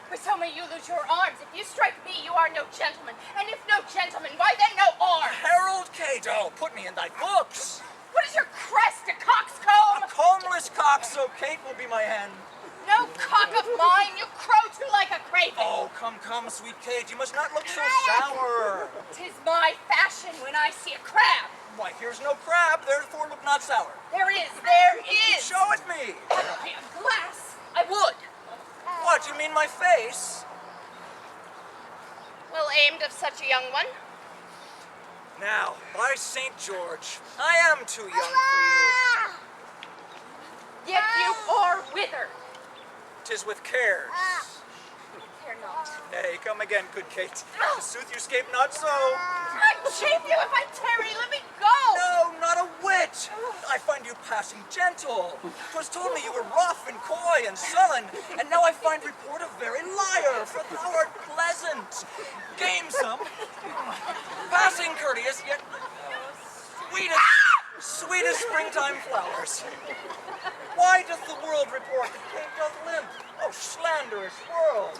[SPEAKER 3] For so may you lose your arms. If you strike me, you are no gentleman. And if no gentleman, why then no arms?
[SPEAKER 1] Herald Kate, oh, put me in thy books.
[SPEAKER 3] What is your crest, a coxcomb?
[SPEAKER 1] A combless cock, so Kate will be my hen.
[SPEAKER 3] No cock of mine, you crow too like a craven.
[SPEAKER 1] Oh, come, sweet Kate, you must not look so sour.
[SPEAKER 3] 'Tis my fashion when I see a crab.
[SPEAKER 1] Why, here's no crab, therefore look not sour.
[SPEAKER 3] There is.
[SPEAKER 1] Show it me.
[SPEAKER 3] A glass, I would.
[SPEAKER 1] What, you mean my face?
[SPEAKER 3] Well aimed of such a young one.
[SPEAKER 1] Now, by St. George, I am too young for
[SPEAKER 3] Yet you are withered.
[SPEAKER 1] you. 'Tis with cares.
[SPEAKER 3] Care not.
[SPEAKER 1] Nay, come again, good Kate. To sooth you scape not so.
[SPEAKER 3] I'd chafe you if I tarry. Let me go.
[SPEAKER 1] No, not a whit. I find you passing gentle. 'Twas told me you were rough and coy and sullen, and now I find report a very liar, for thou art pleasant, gamesome, passing courteous, yet sweet as springtime flowers. Why doth the world report that Kate doth limp? Oh, slanderous world!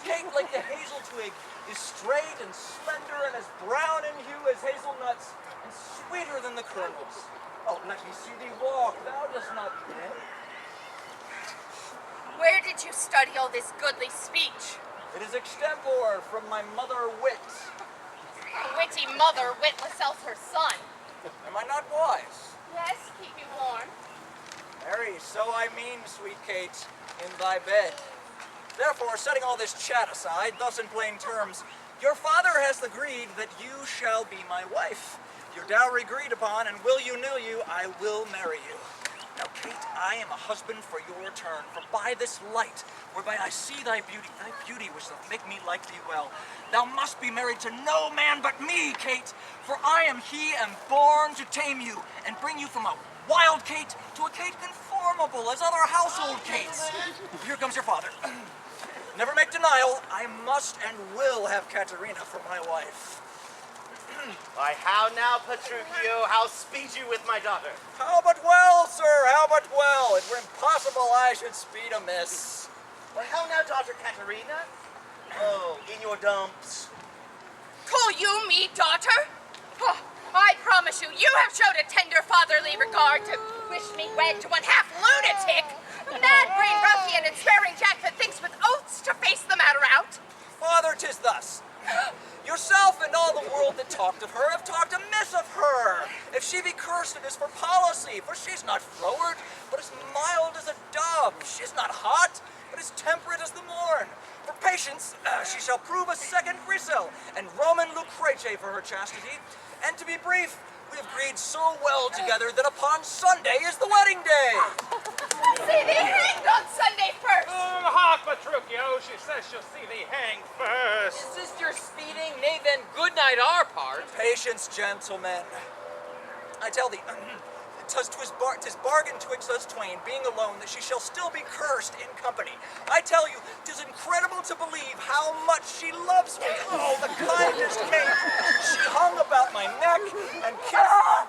[SPEAKER 1] Kate, like the hazel twig, is straight and slender and as brown in hue as hazelnuts, and sweeter than the kernels. Oh, let me see thee walk, thou dost not limp.
[SPEAKER 3] Where did you study all this goodly speech?
[SPEAKER 1] It is extempore from my mother wit.
[SPEAKER 3] A witty mother, witless else her son.
[SPEAKER 1] Am I not wise?
[SPEAKER 3] Yes, keep you warm.
[SPEAKER 1] Marry, so I mean, sweet Kate, in thy bed. Therefore, setting all this chat aside, thus in plain terms, your father has agreed that you shall be my wife. Your dowry agreed upon, and will you, nill you, I will marry you. Now, Kate, I am a husband for your turn, for by this light, whereby I see thy beauty which doth make me like thee well, thou must be married to no man but me, Kate, for I am he and born to tame you, and bring you from a wild Kate to a Kate conformable as other household Kates. Here comes your father. Never make denial, I must and will have Katharina for my wife.
[SPEAKER 5] Why, how now, Petruchio? How speed you with my daughter?
[SPEAKER 1] How but well, sir, how but well. It were impossible I should speed amiss.
[SPEAKER 5] Why, how now, daughter Katharina? Oh, in your dumps.
[SPEAKER 3] Call you me daughter? Oh, I promise you, you have showed a tender fatherly regard to wish me wed to one half lunatic, mad brain ruffian and swearing jack that thinks with oaths to face the matter out.
[SPEAKER 1] Father, 'tis thus. Yourself and all the world that talked of her have talked amiss of her. If she be cursed, it is for policy, for she's not froward, but as mild as a dove. She's not hot, but as temperate as the morn. For patience, she shall prove a second Grisel, and Roman Lucrece for her chastity. And to be brief, we have agreed so well together that upon Sunday is the wedding day.
[SPEAKER 3] See thee hanged on Sunday first.
[SPEAKER 6] Hark, Petruchio, she says she'll see thee hanged first.
[SPEAKER 4] Is this your speeding? Nay, then, good night our part.
[SPEAKER 1] Patience, gentlemen. I tell thee, 'tis bargain twixt us twain, being alone, that she shall still be cursed in company. I tell you, 'tis incredible to believe how much she loves me. Oh, the kindest Kate. She hung about my neck, and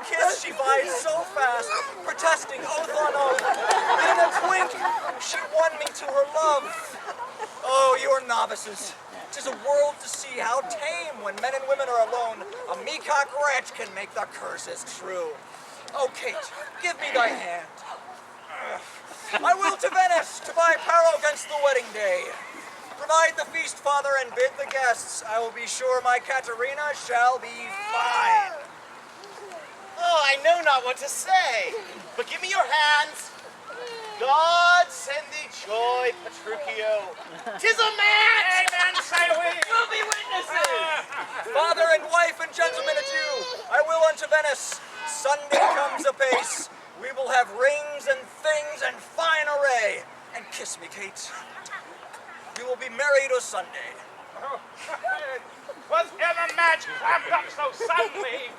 [SPEAKER 1] kiss she vied so fast, protesting oath on oath. In a twink, she won me to her love. Oh, you're novices. 'Tis a world to see how tame, when men and women are alone, a meacock wretch can make the curses true. Oh, Kate, give me thy hand. I will to Venice to buy apparel against the wedding day. Provide the feast, father, and bid the guests. I will be sure my Katharina shall be fine.
[SPEAKER 5] Oh, I know not what to say, but give me your hands. God send thee joy, Petruchio. 'Tis a match!
[SPEAKER 6] Amen, say we.
[SPEAKER 4] We'll be witnesses!
[SPEAKER 1] Father and wife and gentlemen adieu. I will unto Venice. Sunday comes apace. We will have rings and things and fine array. And kiss me, Kate. We will be married o' Sunday.
[SPEAKER 6] Was ever match clamped up so suddenly?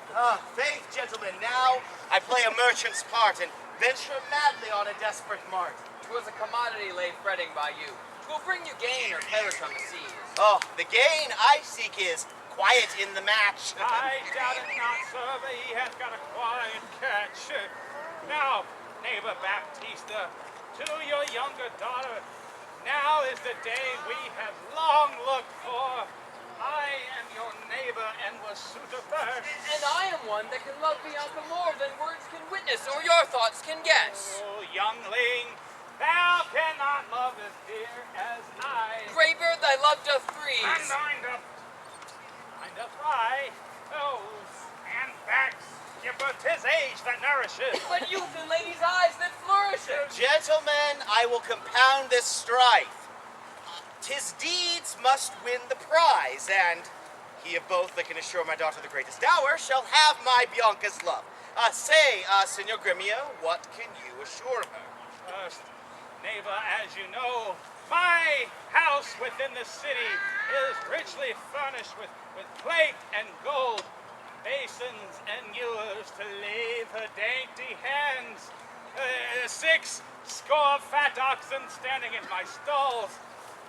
[SPEAKER 5] Faith, gentlemen, now I play a merchant's part and venture madly on a desperate mart.
[SPEAKER 4] 'Twas a commodity lay fretting by you. Will bring you gain or perish on the seas.
[SPEAKER 5] Oh, the gain I seek is quiet in the match.
[SPEAKER 6] I doubt it not, sir, that he has got a quiet catch. Now, neighbor Baptista, to your younger daughter, now is the day we have long looked for. I am your neighbor and was suitor first.
[SPEAKER 4] And I am one that can love Bianca more than words can witness or your thoughts can guess.
[SPEAKER 6] Oh, youngling, thou cannot love as dear as I.
[SPEAKER 4] Graybeard, thy love doth
[SPEAKER 6] And
[SPEAKER 4] freeze.
[SPEAKER 6] mind up, fry. Oh, stand back, skipper, 'tis age that nourishes.
[SPEAKER 4] But youth in ladies' eyes that flourishes.
[SPEAKER 5] Gentlemen, I will compound this strife. 'Tis deeds must win the prize, and he of both that can assure my daughter the greatest dower shall have my Bianca's love. Say, Signor Gremio, what can you assure her?
[SPEAKER 6] First, neighbor, as you know, my house within the city is richly furnished with plate and gold, basins and ewers to lave her dainty hands, 6 score fat oxen standing in my stalls,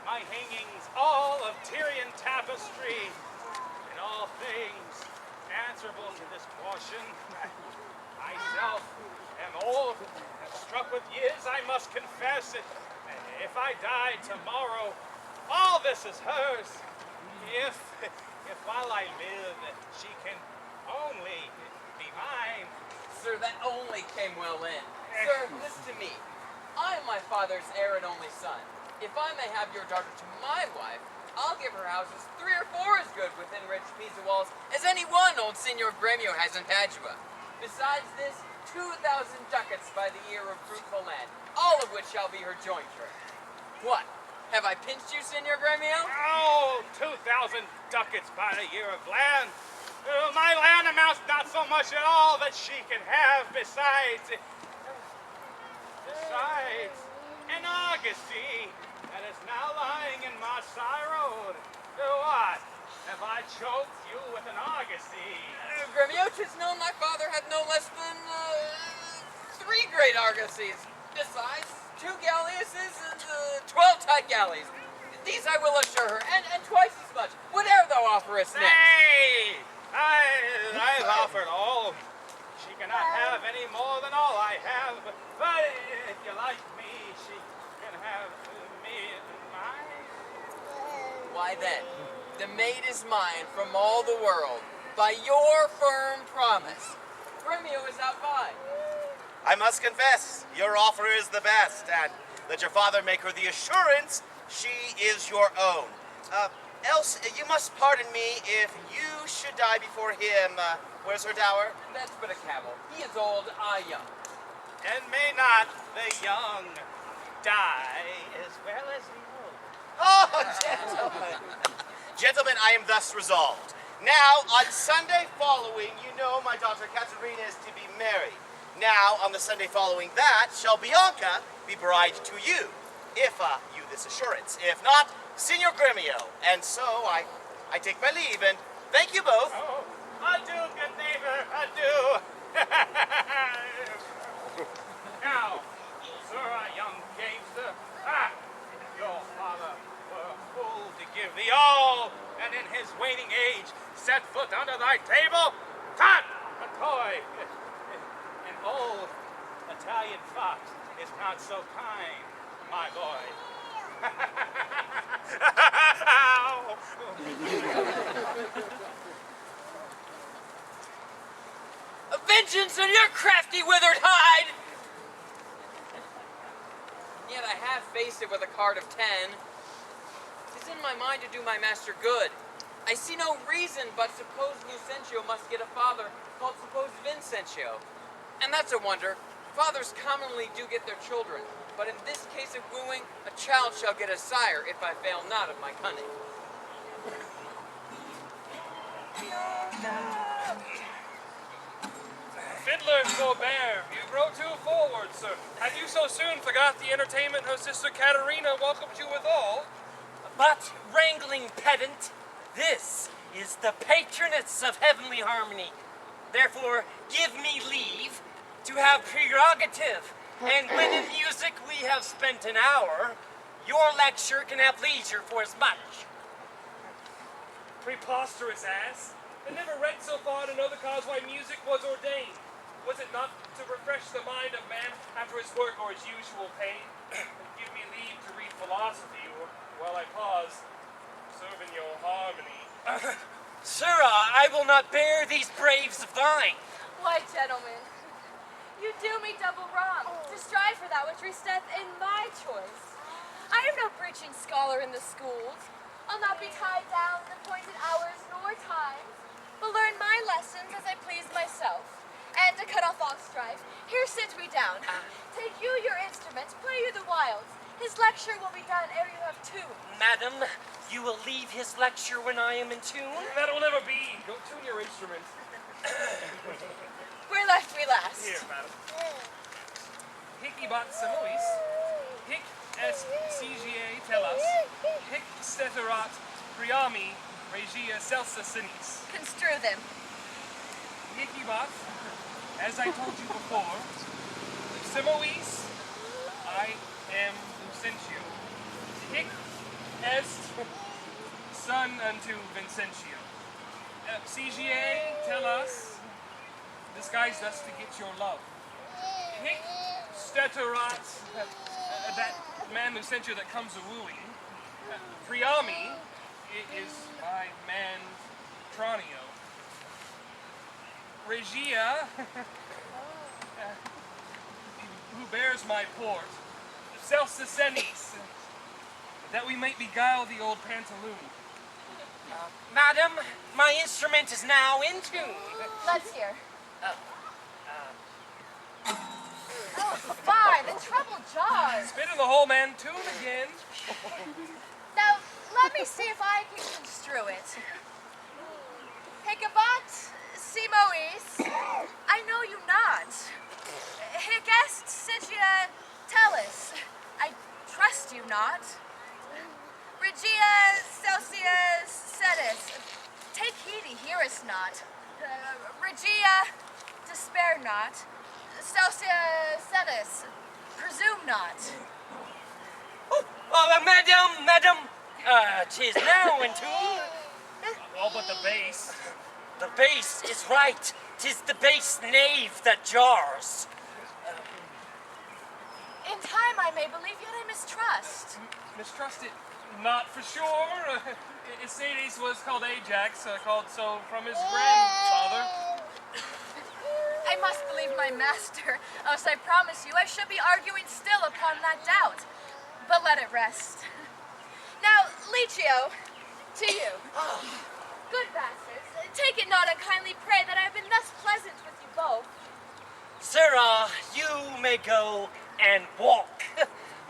[SPEAKER 6] my hangings all of Tyrian tapestry, in all things answerable to this portion. Myself am old and struck with years, I must confess it. If I die tomorrow, all this is hers. If while I live, she can only be mine.
[SPEAKER 4] Sir, that only came well in. Sir, listen to me. I am my father's heir and only son. If I may have your daughter to my wife, I'll give her houses 3 or 4 as good within rich Pisa walls as any one old Signor Gremio has in Padua. Besides this, 2,000 ducats by the year of fruitful land, all of which shall be her jointure. What? Have I pinched you, Signor Gremio?
[SPEAKER 6] Oh, 2,000 ducats by the year of land. My land amounts not so much at all that she can have. Besides, an argosy that is now lying in Marseille Road. What? Have I choked you with an argosy?
[SPEAKER 4] Gremio, 'tis known my father had no less than 3 great argosies. Besides, 2 galleasses and 12 tight galleys. These I will assure her, and twice as much, whate'er thou offerest next.
[SPEAKER 6] Nay! I've offered all. She cannot have any more than all I have. But if you like me, she can have me and mine.
[SPEAKER 4] Why then, the maid is mine from all the world, by your firm promise. Gremio is out by.
[SPEAKER 5] I must confess, your offer is the best, and let your father make her the assurance she is your own. Else, you must pardon me if you should die before him. Where's her dower?
[SPEAKER 4] That's but a cavil. He is old, I young.
[SPEAKER 6] And may not the young die as well as the old?
[SPEAKER 5] Oh, gentlemen. Gentlemen, I am thus resolved. Now, on Sunday following, you know my daughter Katharina is to be married. Now, on the Sunday following that, shall Bianca be bride to you, if you this assurance. If not, Signor Gremio. And so I take my leave, and thank you both.
[SPEAKER 6] Oh, adieu, good neighbor, adieu. sirrah, young gamester. Your father were a fool to give thee all, and in his waning age set foot under thy table. Tut! A toy! An old Italian fox is not so kind, my boy.
[SPEAKER 4] Vengeance on your crafty withered hide! And yet I have faced it with a card of 10. 'Tis in my mind to do my master good. I see no reason but suppose Lucentio must get a father called supposed Vincentio. And that's a wonder. Fathers commonly do get their children, but in this case of wooing, a child shall get a sire if I fail not of my cunning.
[SPEAKER 2] Fiddler Corbin, you grow too forward, sir. Have you so soon forgot the entertainment her sister Katharina welcomed you withal?
[SPEAKER 8] But, wrangling pedant, this is the patroness of heavenly harmony. Therefore, give me leave to have prerogative. And when in music we have spent an hour, your lecture can have leisure for as much.
[SPEAKER 2] Preposterous ass. I never read so far to know the cause why music was ordained. Was it not to refresh the mind of man after his work or his usual pain? And give me leave to read philosophy, or while I pause, serve in your harmony.
[SPEAKER 8] Sirrah, I will not bear these braves of thine.
[SPEAKER 7] Why, gentlemen, you do me double wrong to strive for that which resteth in my choice. I am no preaching scholar in the schools. I'll not be tied down to appointed hours nor times, but learn my lessons as I please myself. And to cut off all strife, here sit we down. Take you your instruments, play you the wilds. His lecture will be done ere you have tune.
[SPEAKER 8] Madam, you will leave his lecture when I am in tune?
[SPEAKER 2] That will never be. Don't tune your instrument.
[SPEAKER 7] Where left we last?
[SPEAKER 2] Here, madam. Hic ibat simois, hic est CGA tellus, hic steterat priami regia celsa sinis.
[SPEAKER 7] Construe them.
[SPEAKER 2] Hic ibat, as I told you before, simois, I am Lucentio. Hic est son unto Vincentio. CGA tellus, disguised us to get your love. Hic steterat, that man Lucentio that comes a-wooing. Priami is my man Tranio. Regia, who bears my port. Celsicenis, that we might beguile the old pantaloon.
[SPEAKER 8] Madam, my instrument is now in tune.
[SPEAKER 7] Let's hear. Oh, fine, the treble jars.
[SPEAKER 2] Spit in the hole, man. Tune again.
[SPEAKER 7] Now, let me see if I can construe it. Hicabat, simois, I know you not. Hic est sigia tellus, I trust you not. Regia Celsius sedis, take heed he hearest not. Regia, despair not. Celsius sedis, presume not.
[SPEAKER 8] Madam, 'tis now in tune.
[SPEAKER 2] All but the bass.
[SPEAKER 8] The bass is right. 'Tis the bass knave that jars.
[SPEAKER 7] In time I may believe, yet I mistrust.
[SPEAKER 2] Mistrust it not for sure. Aeneas was called Ajax, called so from his grandfather.
[SPEAKER 7] I must believe my master, else I promise you I should be arguing still upon that doubt. But let it rest. Now, Licio, to you. Good bastards, take it not unkindly, pray, that I have been thus pleasant with you both.
[SPEAKER 8] Sirrah, you may go and walk.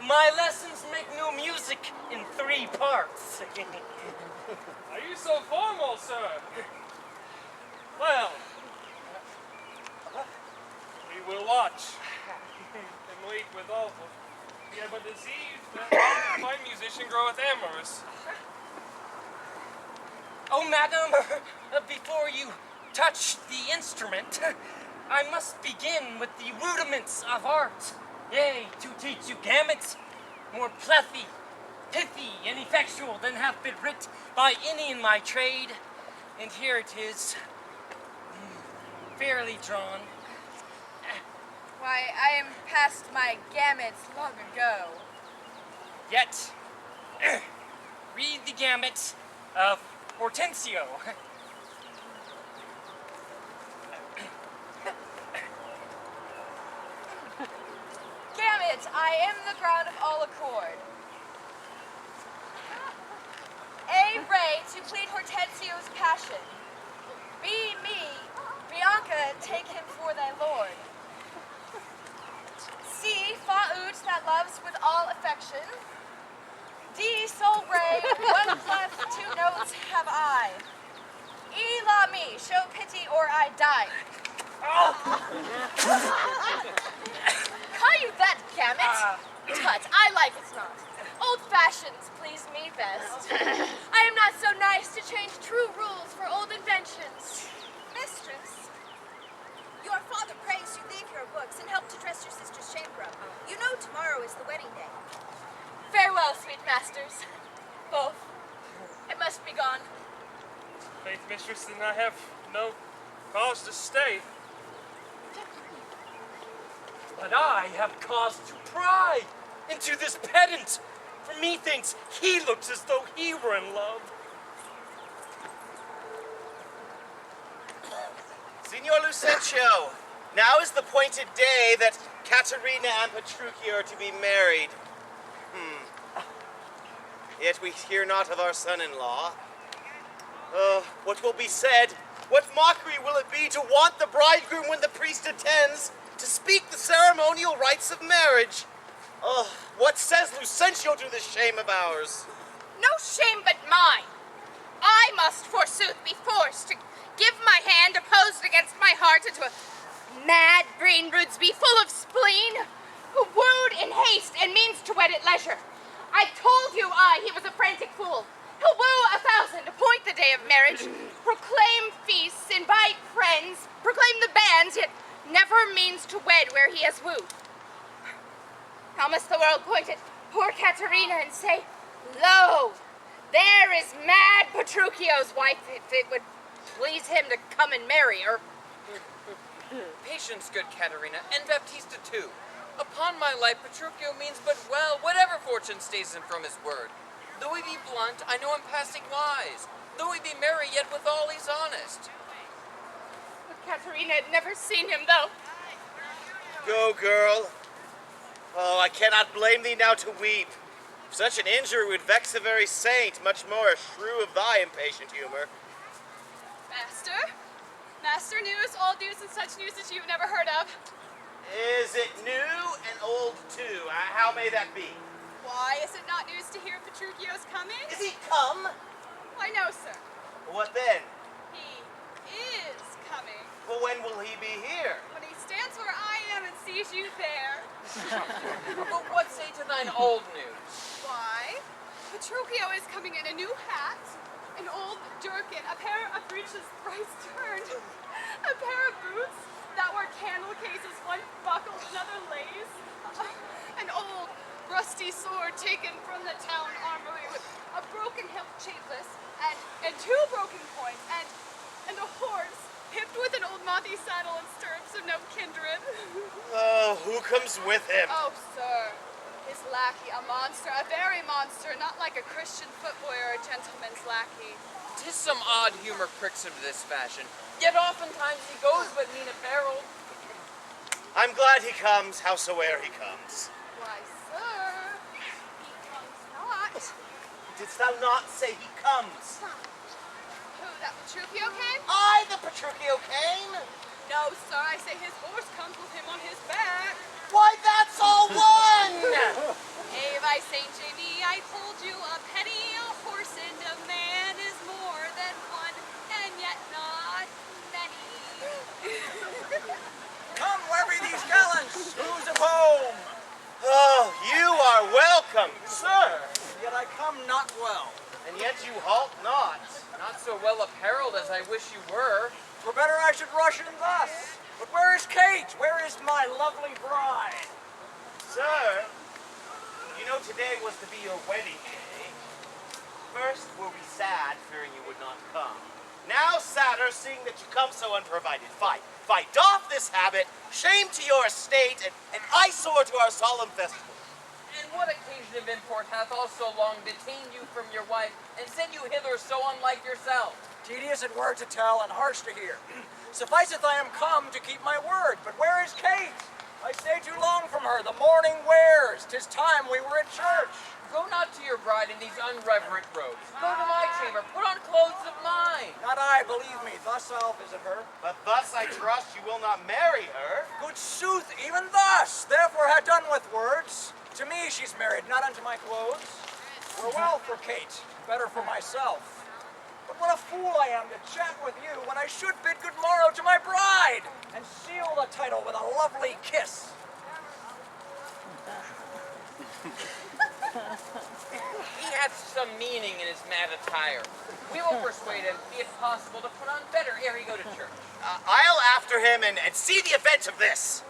[SPEAKER 8] My lessons make no music in 3 parts.
[SPEAKER 2] Are you so formal, sir? Well, we will watch and wait with awful. Yeah, but deceived, my musician groweth amorous.
[SPEAKER 8] Oh, madam, before you touch the instrument, I must begin with the rudiments of art. Yea, to teach you gamuts, more plethy, pithy, and effectual than hath been writ by any in my trade. And here it is, fairly drawn.
[SPEAKER 9] Why, I am past my gamuts long ago.
[SPEAKER 8] Yet, read the gamut of Hortensio.
[SPEAKER 9] Gamut, I am the ground of all accord. A ray to plead Hortensio's passion. B me, Bianca, take him for thy lord. C faut that loves with all affection. D sol ray, one clef, two notes have I. E la me, show pity or I die. Call you that, gamut? Tut, I like it not. Old fashions please me best. I am not so nice to change true rules for old inventions.
[SPEAKER 10] Mistress, your father prays you leave your books and help to dress your sister's chamber up. You know tomorrow is the wedding day.
[SPEAKER 9] Farewell, sweet masters. Both. I must be gone.
[SPEAKER 2] Faith, mistress, then I have no cause to stay.
[SPEAKER 8] But I have cause to pry into this pedant, for methinks he looks as though he were in love.
[SPEAKER 5] Signor Lucentio, now is the appointed day that Katherine and Petruchio are to be married. Yet we hear not of our son-in-law. What will be said? What mockery will it be to want the bridegroom when the priest attends to speak the ceremonial rites of marriage? What says Lucentio to this shame of ours?
[SPEAKER 7] No shame but mine. I must forsooth be forced to give my hand opposed against my heart unto a mad Brean Rudesby full of spleen, who wooed in haste and means to wed at leisure. I told you he was a frantic fool. He'll woo 1,000, appoint the day of marriage, proclaim feasts, invite friends, proclaim the banns, yet never means to wed where he has wooed. How must the world point at poor Katharina and say, lo, there is mad Petruchio's wife, if it would please him to come and marry her.
[SPEAKER 4] Patience, good Katharina, and Baptista too. Upon my life, Petruchio means but well, whatever fortune stays him from his word. Though he be blunt, I know him passing wise. Though he be merry, yet withal he's honest.
[SPEAKER 7] But Katharina had never seen him, though.
[SPEAKER 5] Go, girl. Oh, I cannot blame thee now to weep. Such an injury would vex a very saint, much more a shrew of thy impatient humor.
[SPEAKER 9] Master news, old news, and such news that you've never heard of.
[SPEAKER 5] Is it new and old too? How may that be?
[SPEAKER 9] Why, is it not news to hear Petruchio's coming?
[SPEAKER 5] Is he come?
[SPEAKER 9] Why, no, sir.
[SPEAKER 5] What then?
[SPEAKER 9] He is coming.
[SPEAKER 5] Well, when will he be here?
[SPEAKER 9] When he stands where I am and sees you there.
[SPEAKER 4] But what say to thine old news?
[SPEAKER 9] Why, Petruchio is coming in a new hat, an old jerkin, a pair of breeches thrice turned, a pair of boots that were candle cases, one buckled, another lace, an old rusty sword taken from the town armory with a broken hilt chainless and two broken points, and a horse hipped with an old mothy saddle and stirrups of no kindred.
[SPEAKER 5] Oh, who comes with him?
[SPEAKER 9] Oh, sir, his lackey, a monster, a very monster, not like a Christian footboy or a gentleman's lackey.
[SPEAKER 4] 'Tis some odd humor pricks him to this fashion, yet oftentimes he goes but mean apparel.
[SPEAKER 5] I'm glad he comes, howsoe'er he comes.
[SPEAKER 9] Why, sir, he comes not.
[SPEAKER 5] Didst thou not say he comes?
[SPEAKER 9] Who, that Petruchio came?
[SPEAKER 5] I, the Petruchio, came?
[SPEAKER 9] No, sir, I say his horse comes with him on his back.
[SPEAKER 5] Why, that's all one!
[SPEAKER 9] Hey, by St. J.B., I told you a penny a horse and a man is more than one, and yet not many.
[SPEAKER 1] Come, where be these gallants? Who's at home?
[SPEAKER 5] Oh, you are welcome,
[SPEAKER 1] Sir, yet I come not well.
[SPEAKER 5] and yet you halt not.
[SPEAKER 4] Not so well apparelled as I wish you were.
[SPEAKER 1] For better I should rush in thus. But where is Kate? Where is my lovely bride?
[SPEAKER 5] Sir, you know today was to be your wedding day. First were we sad, fearing you would not come. Now sadder, seeing that you come so unprovided. Fight off this habit, shame to your estate, and eyesore to our solemn festival.
[SPEAKER 4] And what occasion of import hath also long detained you from your wife, and sent you hither so unlike yourself?
[SPEAKER 1] Tedious in word to tell and harsh to hear. Sufficeth I am come to keep my word, but where is Kate? I stay too long from her. The morning wears. 'Tis time we were at church.
[SPEAKER 4] Go not to your bride in these unreverent robes. Go to my chamber. Put on clothes of mine.
[SPEAKER 1] Not I, believe me. Thus I'll visit her.
[SPEAKER 5] But thus I trust you will not marry her.
[SPEAKER 1] Good sooth, even thus. Therefore had done with words. To me she's married, not unto my clothes. Were well for Kate, better for myself. But what a fool I am to chat with you when I should bid good morrow to my bride and seal the title with a lovely kiss.
[SPEAKER 4] He hath some meaning in his mad attire. We will persuade him, be it possible, to put on better ere he go to church.
[SPEAKER 5] I'll after him and see the event of this.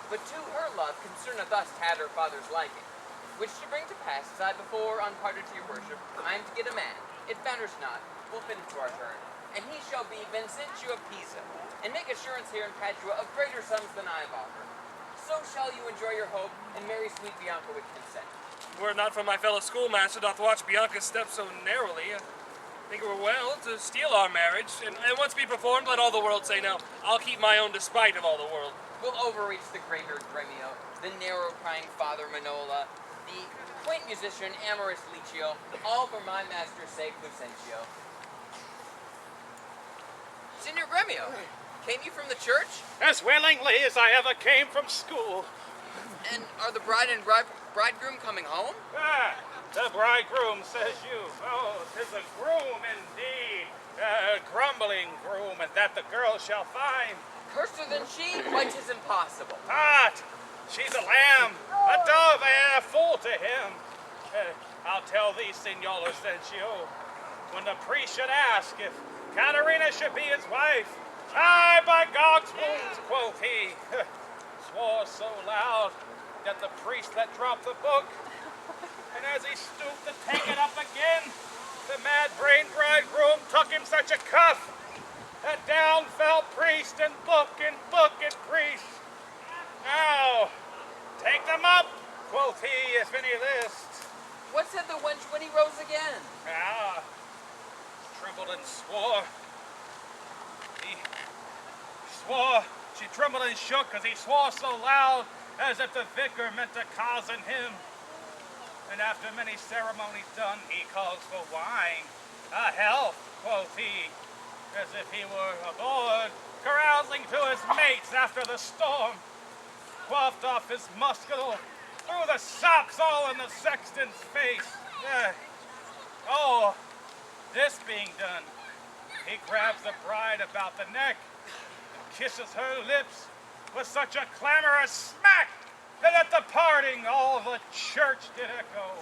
[SPEAKER 4] But to her love concerneth us to have her father's liking, which to bring to pass, as I before unparted to your worship, I am to get a man, it matters not, will fit into our turn, and he shall be Vincentio of Pisa, and make assurance here in Padua of greater sums than I have offered. So shall you enjoy your hope, and marry sweet Bianca with consent.
[SPEAKER 2] Were it not for my fellow schoolmaster doth watch Bianca's steps so narrowly, I think it were well to steal our marriage, and once be performed, let all the world say no. I'll keep my own despite of all the world.
[SPEAKER 4] We'll overreach the gray-haired Gremio, the narrow-crying Father Minola, the quaint musician amorous Licio, all for my master's sake, Lucentio. Signor Gremio, came you from the church?
[SPEAKER 6] As willingly as I ever came from school.
[SPEAKER 4] And are the bride and bridegroom coming home?
[SPEAKER 6] Ah, the bridegroom, says you. Oh, 'tis a groom indeed. A grumbling groom, and that the girl shall find.
[SPEAKER 4] Curser than she? Why, 'tis impossible.
[SPEAKER 6] Not. She's a lamb, a dove, and a fool to him. I'll tell thee, Signor Lucentio, when the priest should ask if Katharina should be his wife, "Aye, by God's wounds," quoth he, swore so loud that the priest let drop the book, and as he stooped to take it up again, the mad-brained bridegroom took him such a cuff that down fell priest and book and priest. "Now, take them up," quoth he, "if any list."
[SPEAKER 4] What said the wench when he rose again?
[SPEAKER 6] Ah, trembled and swore. He swore, she trembled and shook as he swore so loud as if the vicar meant to cozen him. And after many ceremonies done, he calls for wine. "A health," quoth he, as if he were aboard, carousing to his mates after the storm. Quaffed off his muscatel, threw the sops all in the sexton's face. This being done, he grabs the bride about the neck and kisses her lips with such a clamorous smack that at the parting all the church did echo.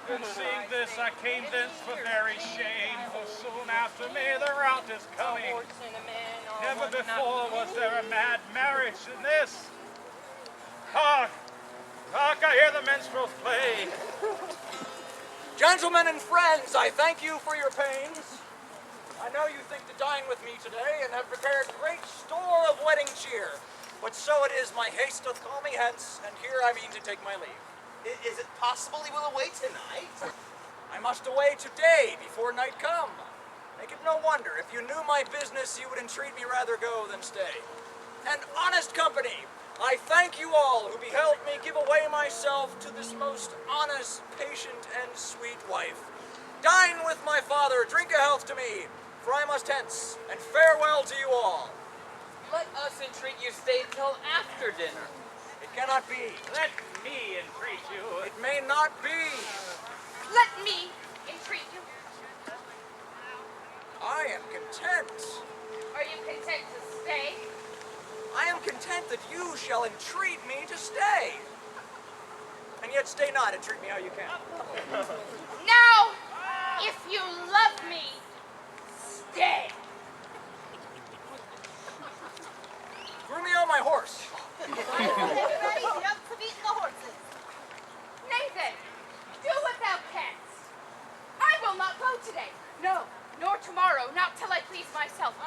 [SPEAKER 6] And seeing this, I came thence for very shame, for soon after me the rout is coming. Never before was there a mad marriage in this. Hark! Hark, I hear the minstrels play.
[SPEAKER 1] Gentlemen and friends, I thank you for your pains. I know you think to dine with me today and have prepared great store of wedding cheer. But so it is, my haste doth call me hence, and here I mean to take my leave.
[SPEAKER 5] Is it possible he will away tonight?
[SPEAKER 1] I must away today before night come. Make it no wonder. If you knew my business, you would entreat me rather go than stay. And honest company, I thank you all who beheld me give away myself to this most honest, patient, and sweet wife. Dine with my father, drink a health to me, for I must hence, and farewell to you all.
[SPEAKER 4] Let us entreat you stay till after dinner.
[SPEAKER 1] It cannot be.
[SPEAKER 6] Let me entreat you.
[SPEAKER 1] It may not be.
[SPEAKER 7] Let me entreat you.
[SPEAKER 1] I am content.
[SPEAKER 7] Are you content to stay?
[SPEAKER 1] I am content that you shall entreat me to stay. And yet stay not, entreat me how you can.
[SPEAKER 7] Now, if you love me,
[SPEAKER 3] dead.
[SPEAKER 1] Grumio, my horse.
[SPEAKER 10] Ready? Jump to beating the horses.
[SPEAKER 7] Nathan, do what thou canst. I will not go today. No, nor tomorrow, not till I please myself.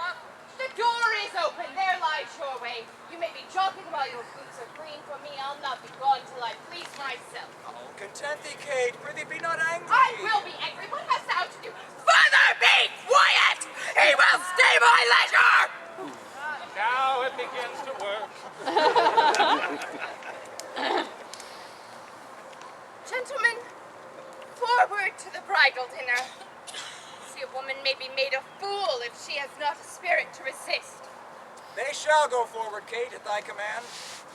[SPEAKER 7] The door is open, there lies your way. You may be jogging while your boots are green. For me, I'll not be gone till I please myself.
[SPEAKER 1] Oh, content thee, Kate. Prithee, be not angry.
[SPEAKER 7] I will be angry. What hast thou to do?
[SPEAKER 3] Father, be quiet! He will stay my leisure!
[SPEAKER 6] Now it begins to work.
[SPEAKER 7] Gentlemen, forward to the bridal dinner. See, a woman may be made a fool if she has not a spirit to resist.
[SPEAKER 1] They shall go forward, Kate, at thy command.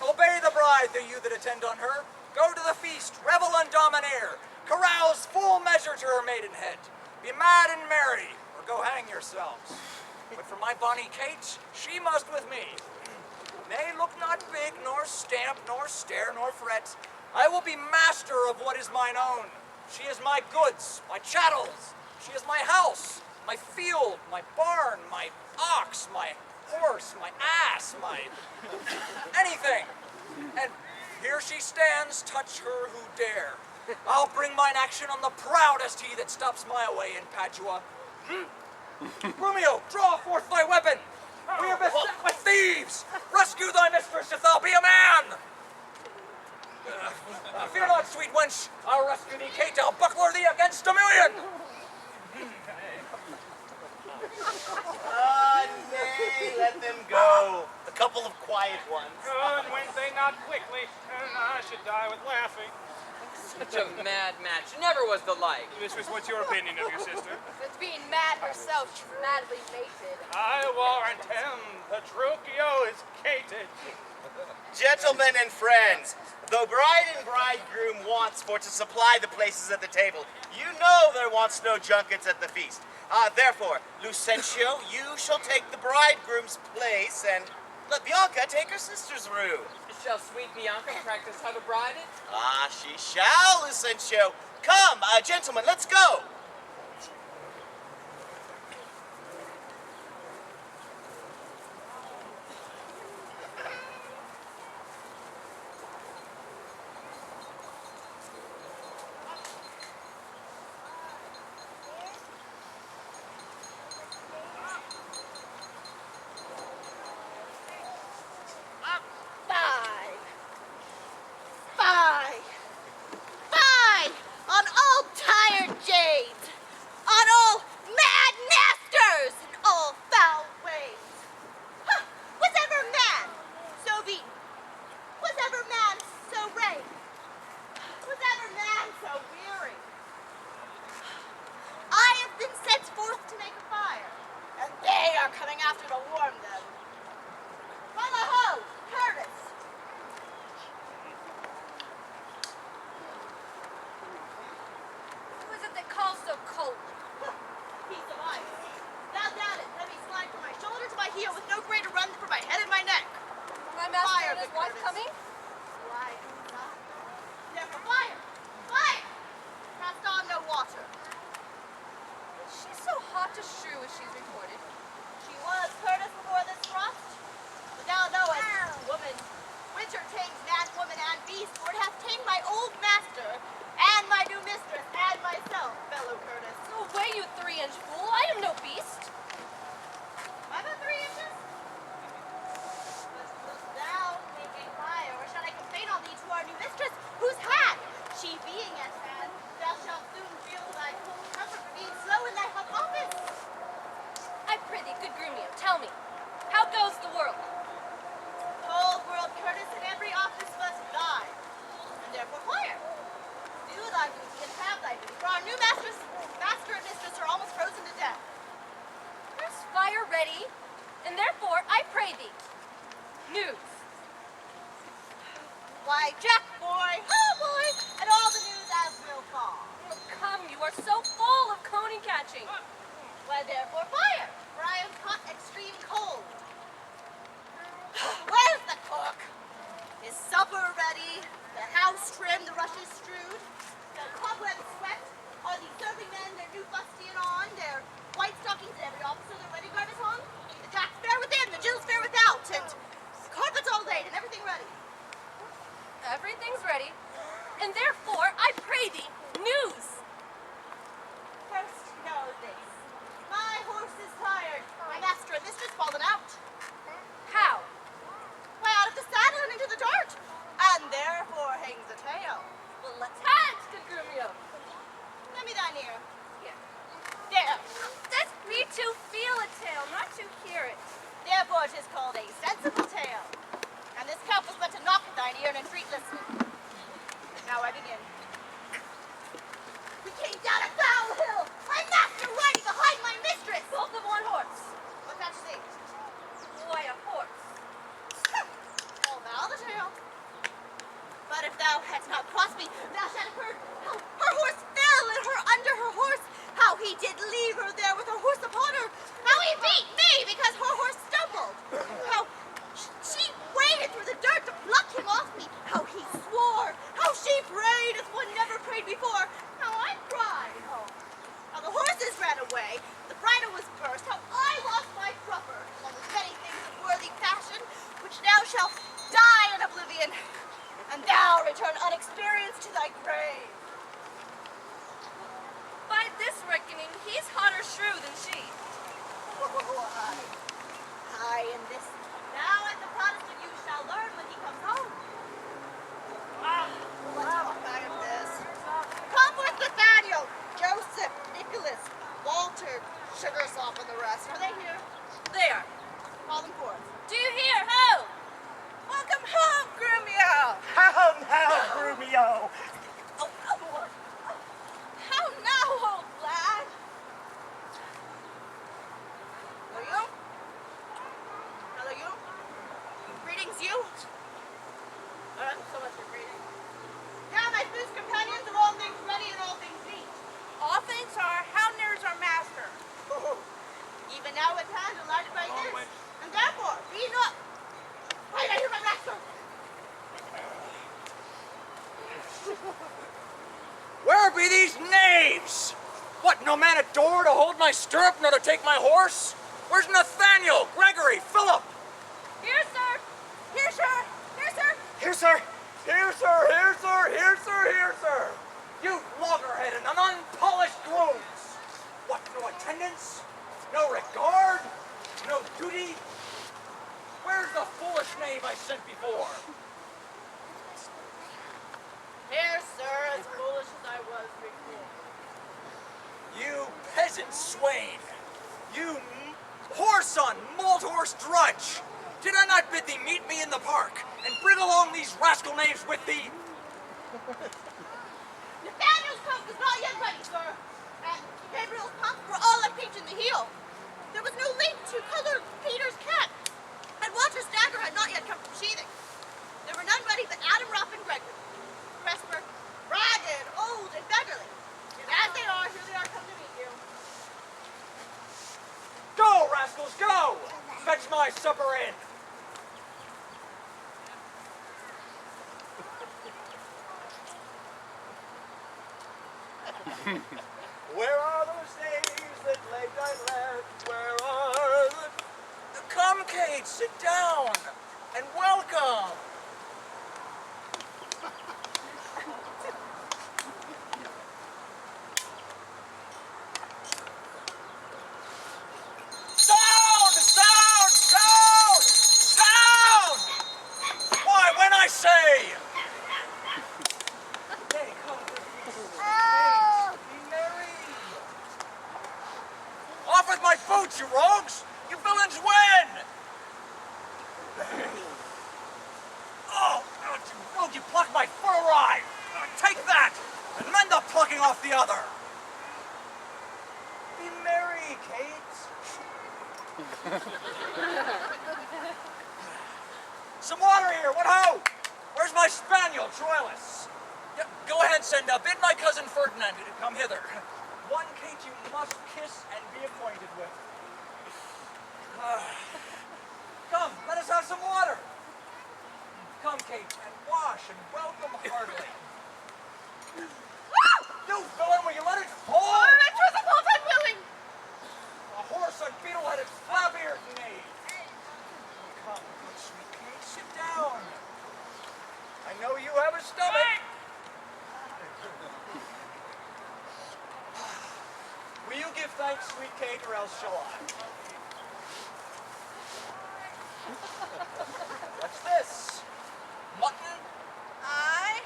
[SPEAKER 1] Obey the bride, the you that attend on her. Go to the feast, revel and domineer. Carouse full measure to her maidenhead. Be mad and merry, or go hang yourselves. But for my bonny Kate, she must with me. Nay, look not big, nor stamp, nor stare, nor fret. I will be master of what is mine own. She is my goods, my chattels. She is my house, my field, my barn, my ox, my horse, my ass, my anything. And here she stands, touch her who dare. I'll bring mine action on the proudest he that stops my way in Padua. Romeo, draw forth thy weapon. We are beset with thieves. Rescue thy mistress if thou be a man. Fear not, sweet wench. I'll rescue thee, Kate. I'll buckler thee against a million.
[SPEAKER 5] Nay, let them go. A couple of quiet ones.
[SPEAKER 6] Good, went they not quickly, and I should die with laughing.
[SPEAKER 4] Such a mad match. Never was the like.
[SPEAKER 6] Mistress, what's your opinion of your sister?
[SPEAKER 7] But being mad herself, she's madly mated.
[SPEAKER 6] I warrant him, Petruchio is cated.
[SPEAKER 5] Gentlemen and friends, though bride and bridegroom wants for to supply the places at the table, you know there wants no junkets at the feast. Therefore, Lucentio, you shall take the bridegroom's place, and let Bianca take her sister's room.
[SPEAKER 4] Shall sweet Bianca practice how to bride it?
[SPEAKER 5] She shall, Lucentio. Come, gentlemen, let's go.
[SPEAKER 10] Are the serving men their new fustian on, their white stockings, and every officer their wedding garments on? The tax fair within, the Jill's fair without, and the carpets all laid, and everything ready.
[SPEAKER 7] Everything's ready, and therefore I pray thee, news.
[SPEAKER 10] First, know this. My horse is tired. My master and mistress fallen out.
[SPEAKER 7] How?
[SPEAKER 10] Why, out of the saddle and into the dirt, and therefore hangs a tail.
[SPEAKER 7] Well, let's have it, good Grumio.
[SPEAKER 10] Lend me thine ear.
[SPEAKER 7] Here.
[SPEAKER 10] There.
[SPEAKER 7] That's me to feel a tale, not to hear it.
[SPEAKER 10] Therefore it is called a sensible tale. And this cup was but to knock at thine ear and entreat listening. Now I begin. We came down a foul hill, my master riding behind my mistress.
[SPEAKER 7] Both of one horse.
[SPEAKER 10] What's that you say?
[SPEAKER 7] Why, a horse.
[SPEAKER 10] All thou the tale. But if thou hadst not crossed me, thou shalt have heard how her horse fell and her under her horse, how he did leave her there with her horse upon her, how he beat me because her horse stumbled, how she waded through the dirt to pluck him off me, how he swore, how she prayed as one never prayed before, how I cried, how the horses ran away, the bridle was burst, how I lost my crupper, along with many things of worthy fashion, which now shall die in oblivion, and thou return unexperienced to thy grave.
[SPEAKER 7] By this reckoning, he's hotter shrew than she.
[SPEAKER 10] Aye, and this now as the Protestant you shall learn when he comes home. Let's talk of this. Come with Nathaniel, Joseph, Nicholas, Walter, Sugarsoft, and the rest. Are they here?
[SPEAKER 7] They are.
[SPEAKER 10] Call them forth.
[SPEAKER 7] Do you hear? Ho!
[SPEAKER 10] Welcome home, Grumio.
[SPEAKER 6] How now, Grumio?
[SPEAKER 10] How now, old lad? Are you? Hello, you? Greetings, you? So much for greeting. Now, my food companions, are all things ready and all things neat.
[SPEAKER 7] All things are. How near is our master?
[SPEAKER 10] Even now at hand, delighted by this. And therefore, be not. Wait, I hear my master.
[SPEAKER 1] Where be these knaves? What, no man at door to hold my stirrup nor to take my horse? Where's Nathaniel, Gregory, Philip?
[SPEAKER 7] Here, sir. Here, sir. Here, sir.
[SPEAKER 1] Here, sir. Here, sir. Here, sir. Here, sir. Here, sir. You loggerheaded and unpolished grooms. What, no attendance? No regard? No duty? Where's the foolish knave I sent before?
[SPEAKER 10] Here, sir, as foolish as I was before.
[SPEAKER 1] You peasant swain! You whoreson, malt-horse drudge! Did I not bid thee meet me in the park, and bring along these rascal knaves with thee?
[SPEAKER 10] Nathaniel's coat was not yet ready, sir, and Gabriel's pumps were all unpinked in the heel. There was no link to color Peter's cap, and Walter's dagger had not yet come from sheathing. There were none ready but Adam, Ruff, and Gregory. Cresper, ragged, old, and beggarly. And as they are, here they are come to meet you.
[SPEAKER 1] Go, rascals, go! Fetch my supper in!
[SPEAKER 6] Where are those knaves that laid thy left? Where are the...
[SPEAKER 1] Come, Kate, sit down, and welcome! Sound! Sound! Sound! Sound! Why, when I say... Hey, come. Be merry. Off with my boots, you rogues! You villains win! Oh, you rogue, you plucked my fur awry! Take that, and mend the plucking off the other! Be merry, Kate. Some water here, what ho? Where's my spaniel, Troilus? Yeah, go ahead, Senda. Bid my cousin Ferdinand to come hither. One Kate you must kiss and be acquainted with. Come, let us have some water. Come, Kate, and wash and welcome heartily. You villain, will you let it know you have a stomach. Will you give thanks, sweet Kate, or else shall I? What's this? Mutton?
[SPEAKER 3] I.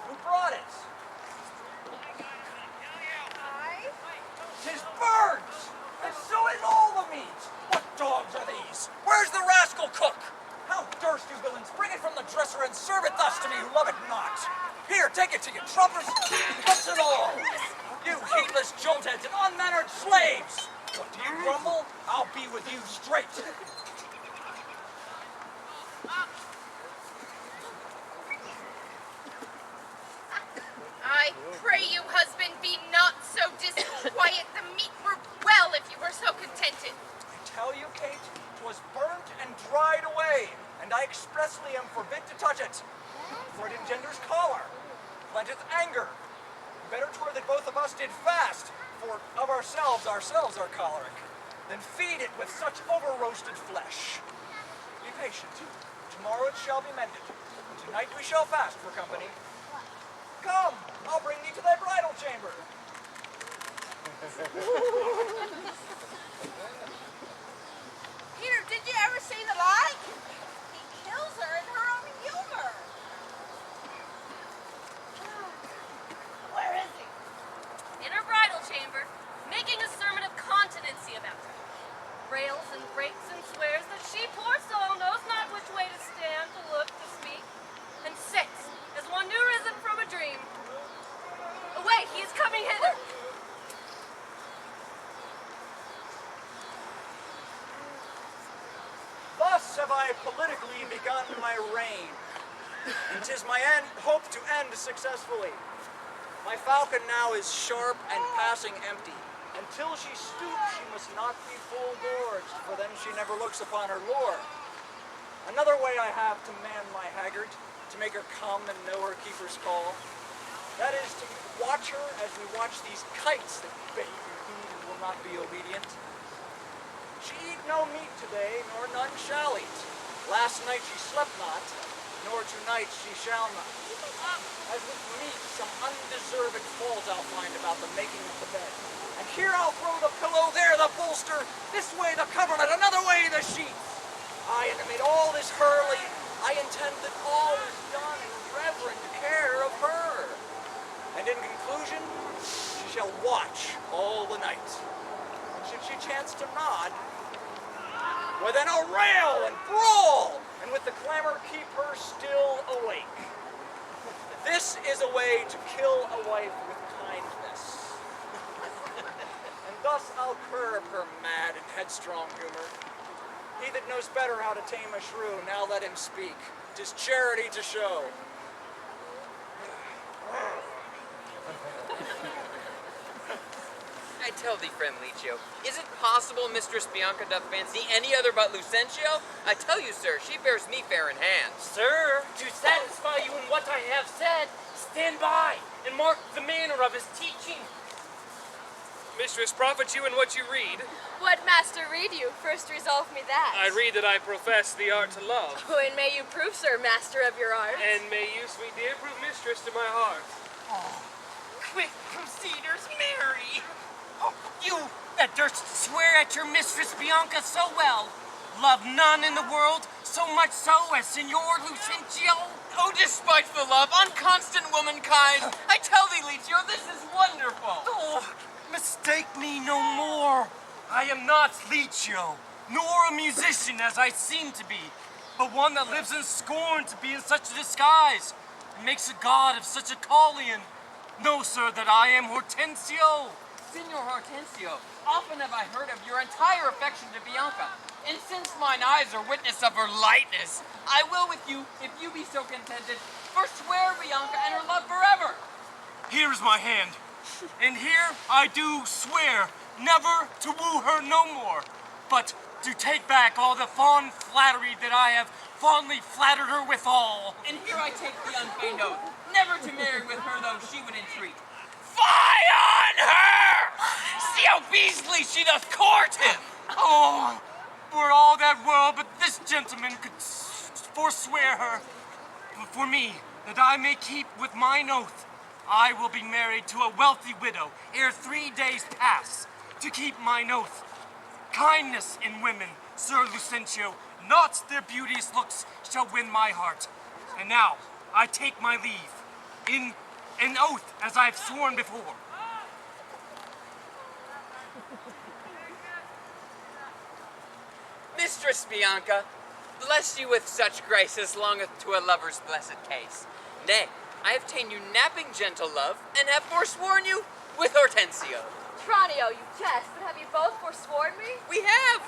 [SPEAKER 1] Who brought it?
[SPEAKER 3] I.
[SPEAKER 1] 'Tis birds! And so is all the meat! What dogs are these? Where's the rascal cook? How durst you villains bring it from the dresser and serve it thus to me who love it not? Here, take it to you, trumpers! What's it all? You heedless joltheads and unmannered slaves! What, do you grumble? I'll be with you straight!
[SPEAKER 7] I pray you, husband, be not so disquiet. The meat were well if you were so contented.
[SPEAKER 1] I tell you, Kate, 'twas burnt and dried away, and I expressly am forbid to touch it. For it engenders choler, planteth anger. Better 'twere that both of us did fast, for of ourselves are choleric, than feed it with such over-roasted flesh. Be patient. Tomorrow it shall be mended. Tonight we shall fast for company. Come, I'll bring thee to thy bridal chamber.
[SPEAKER 10] Peter, did you ever see the like? He kills her in her own humor. Where is he?
[SPEAKER 7] In her bridal chamber, making a sermon of continency about her. Rails and breaks and swears that she, poor soul, knows not which way to stand, to look, to speak, and sits as one new risen from a dream. Away, he is coming hither.
[SPEAKER 1] Thus have I politically begun my reign, and 'tis my hope to end successfully. My falcon now is sharp and passing empty. Until she stoops, she must not be full gorged, for then she never looks upon her lure. Another way I have to man my haggard, to make her come and know her keeper's call. That is to watch her as we watch these kites that bait and feed and will not be obedient. She eat no meat today, nor none shall eat. Last night she slept not, nor tonight she shall not. As with meat, some undeserved fault I'll find about the making of the bed. And here I'll throw the pillow, there the bolster, this way the coverlet, another way the sheets. And amid all this hurly, I intend that all is done in reverent care of her. And in conclusion, she shall watch all the night. And should she chance to nod, well then I'll rail and brawl, and with the clamor keep her still awake. This is a way to kill a wife with kindness. And thus I'll curb her mad and headstrong humor. He that knows better how to tame a shrew, now let him speak. 'Tis charity to show.
[SPEAKER 4] I tell thee, friend Licio, is it possible Mistress Bianca doth fancy any other but Lucentio? I tell you, sir, she bears me fair in hand.
[SPEAKER 8] Sir, to satisfy you in what I have said, stand by and mark the manner of his teaching.
[SPEAKER 2] Mistress, profit you in what you read.
[SPEAKER 7] What master read you? First resolve me that.
[SPEAKER 2] I read that I profess the art to love.
[SPEAKER 7] Oh, and may you prove, sir, master of your art.
[SPEAKER 2] And may you, sweet dear, prove mistress to my heart.
[SPEAKER 11] Quick proceeders, Mary! Oh, you that durst swear at your mistress Bianca so well, love none in the world so much so as Signor Lucentio?
[SPEAKER 4] Oh, despiteful love, unconstant womankind! I tell thee, Licio, this is wonderful!
[SPEAKER 11] Oh, mistake me no more. I am not Licio, nor a musician as I seem to be, but one that lives in scorn to be in such a disguise, and makes a god of such a calling. Know, sir, that I am Hortensio.
[SPEAKER 4] Signor Hortensio, often have I heard of your entire affection to Bianca, and since mine eyes are witness of her lightness, I will with you, if you be so contented, forswear Bianca and her love forever.
[SPEAKER 11] Here is my hand, and here I do swear never to woo her no more, but to take back all the fond flattery that I have fondly flattered her withal.
[SPEAKER 4] And here I take the unfeigned oath, never to marry with her though she would entreat.
[SPEAKER 11] Fie on her! See how beastly she doth court him! Oh, were all that world but this gentleman could forswear her, But for me, that I may keep with mine oath, I will be married to a wealthy widow ere 3 days pass, to keep mine oath. Kindness in women, Sir Lucentio, not their beauteous looks, shall win my heart. And now, I take my leave, in an oath as I have sworn before.
[SPEAKER 4] Mistress Bianca, bless you with such grace as longeth to a lover's blessed case. Nay, I have ta'en you napping, gentle love, and have forsworn you with Hortensio.
[SPEAKER 12] Tranio, you jest, but have you both forsworn me?
[SPEAKER 4] We have!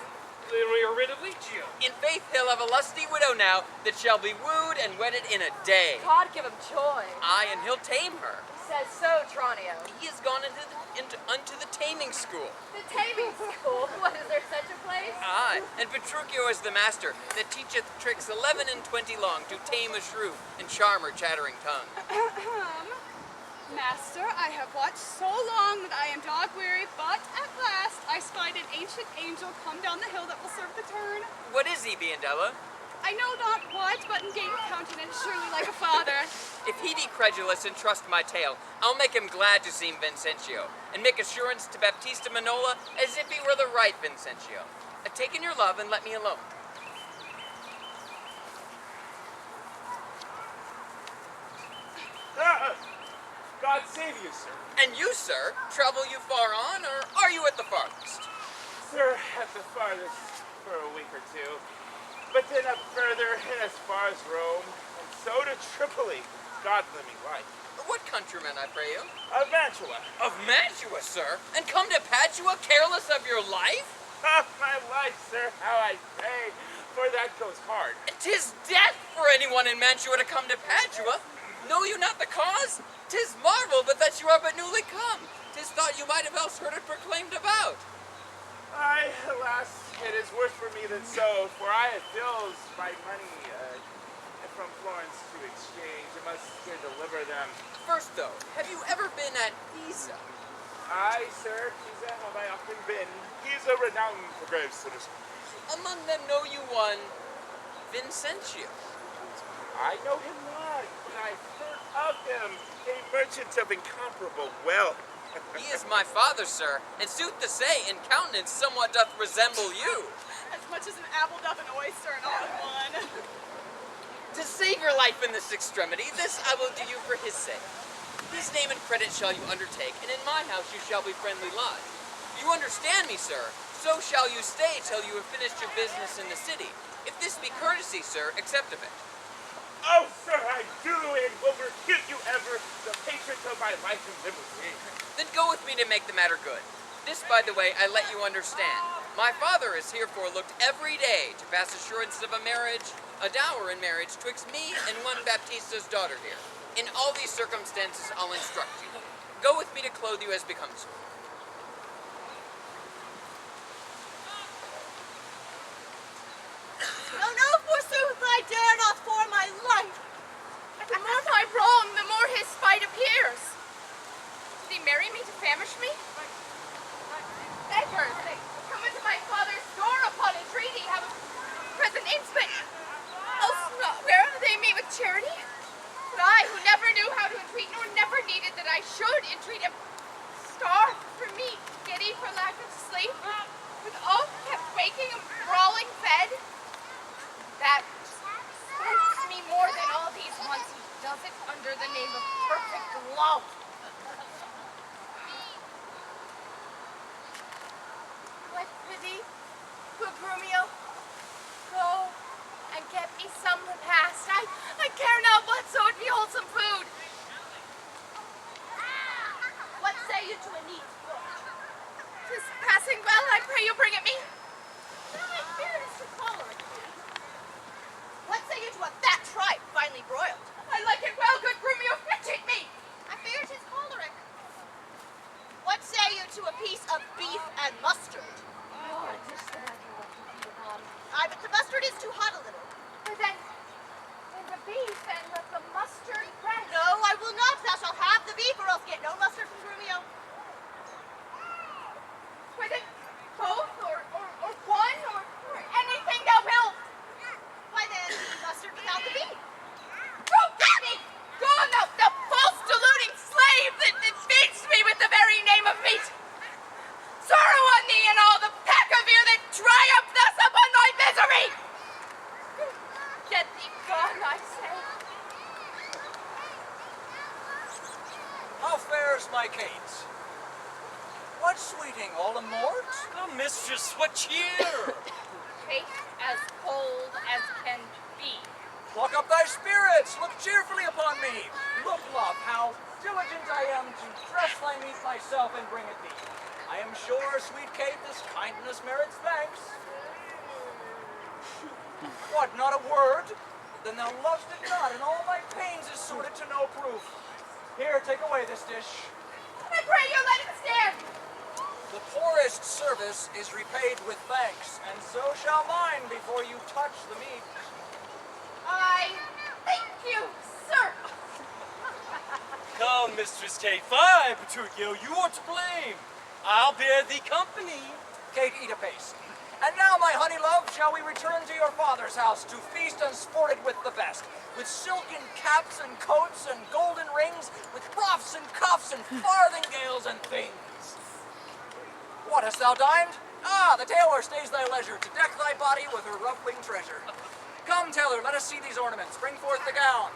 [SPEAKER 2] Then we are rid of Licio.
[SPEAKER 4] In faith, he'll have a lusty widow now that shall be wooed and wedded in a day.
[SPEAKER 12] God give him joy.
[SPEAKER 4] Aye, and he'll tame her.
[SPEAKER 12] He says so, Tranio.
[SPEAKER 4] He has gone unto the taming school.
[SPEAKER 12] The taming school? What, is there such a place?
[SPEAKER 4] Aye, and Petruchio is the master that teacheth tricks 11 and 20 long to tame a shrew and charm her chattering tongue.
[SPEAKER 9] Master, I have watched so long that I am dog-weary, but at last I spied an ancient angel come down the hill that will serve the turn.
[SPEAKER 4] What is he, Biandella?
[SPEAKER 9] I know not what, but in gay countenance, surely like a father.
[SPEAKER 4] If he be credulous and trust my tale, I'll make him glad to see Vincentio, and make assurance to Baptista Minola as if he were the right Vincentio. Take in your love and let me alone.
[SPEAKER 6] God save you, sir.
[SPEAKER 4] And you, sir, travel you far on, or are you at the farthest?
[SPEAKER 6] Sir, at the farthest for a week or two. But then up further and as far as Rome, and so to Tripoli, God living life.
[SPEAKER 4] What countryman, I pray you?
[SPEAKER 6] Of Mantua.
[SPEAKER 4] Of Mantua, sir? And come to Padua careless of your life?
[SPEAKER 6] My life, sir, how I pray, for that goes hard.
[SPEAKER 4] 'Tis death for anyone in Mantua to come to Padua. Know you not the cause? 'Tis marvel but that you are but newly come. 'Tis thought you might have else heard it proclaimed about.
[SPEAKER 6] Aye, alas, it is worse for me than so, for I have bills by money from Florence to exchange, and must here deliver them.
[SPEAKER 4] First, though, have you ever been at Pisa?
[SPEAKER 6] Aye, sir, Pisa have I often been. He's a renowned for grave citizen.
[SPEAKER 4] Among them know you one Vincentio.
[SPEAKER 6] I know him not, but I've heard of him, a merchant of incomparable wealth.
[SPEAKER 4] He is my father, sir, and sooth to say, in countenance somewhat doth resemble you.
[SPEAKER 9] As much as an apple doth an oyster and all in one.
[SPEAKER 4] To save your life in this extremity, this I will do you for his sake. His name and credit shall you undertake, and in my house you shall be friendly lodged. You understand me, sir? So shall you stay till you have finished your business in the city. If this be courtesy, sir, accept of it.
[SPEAKER 6] Oh, sir, I do, and will refute you ever, the patron of my life and liberty.
[SPEAKER 4] Then go with me to make the matter good. This, by the way, I let you understand. My father is herefore looked every day to pass assurance of a dower in marriage twixt me and one Baptista's daughter here. In all these circumstances, I'll instruct you. Go with me to clothe you as becomes you.
[SPEAKER 10] No, forsooth, I dare not for my life.
[SPEAKER 7] The more I wrong, the more his spite appears. Did he marry me to famish me? Beggars, they come into my father's door upon entreaty, have a present instant. Else where they meet with charity? But I, who never knew how to entreat, nor never needed that I should entreat him, starved for meat, giddy for lack of sleep, with oath kept waking and brawling fed. That hurts me more than all these ones who does it under the name of perfect love. What prithee, good Romeo, go and get me some repast. I care not what, so it be wholesome food.
[SPEAKER 10] What say you to a neat book?
[SPEAKER 7] 'Tis passing well, I pray you bring it me.
[SPEAKER 10] I fear it is too choleric. What say you to a fat tripe, finely broiled?
[SPEAKER 7] I like it well, good Romeo, fetch it me.
[SPEAKER 10] I fear it is choleric. What say you to a piece of beef and mustard?
[SPEAKER 7] Oh, a dish that I can love to feed upon.
[SPEAKER 10] Aye, but the mustard is too hot a little.
[SPEAKER 7] But then the beef and let the mustard rest.
[SPEAKER 10] No, I will not. Thou shalt have the beef, or else get no mustard from Romeo.
[SPEAKER 7] Why then, both, or one, or anything thou wilt.
[SPEAKER 10] Why then, mustard without the beef.
[SPEAKER 7] Romeo!
[SPEAKER 1] introduce my Kate. What sweeting, all amort?
[SPEAKER 11] Oh, mistress, what cheer?
[SPEAKER 7] Kate as cold as can be.
[SPEAKER 1] Pluck up thy spirits, look cheerfully upon me. Look, love, how diligent I am to dress thy meat myself and bring it thee. I am sure, sweet Kate, this kindness merits thanks. What, not a word? Then thou lovest it not, and all my pains is sorted to no proof. Here, take away this dish.
[SPEAKER 7] I pray you let it stand.
[SPEAKER 1] The poorest service is repaid with thanks, and so shall mine before you touch the meat.
[SPEAKER 7] I thank you, sir.
[SPEAKER 11] Come, Mistress Kate. Fie, Petruchio, you are to blame. I'll bear thee company.
[SPEAKER 1] Kate, eat apace. And now, my honey love, shall we return to your father's house to feast unsported with the best, with silken caps and coats and golden rings, with ruffs and cuffs and farthingales and things. What, hast thou dined? Ah, the tailor stays thy leisure to deck thy body with her ruffling treasure. Come, tailor, let us see these ornaments. Bring forth the gown.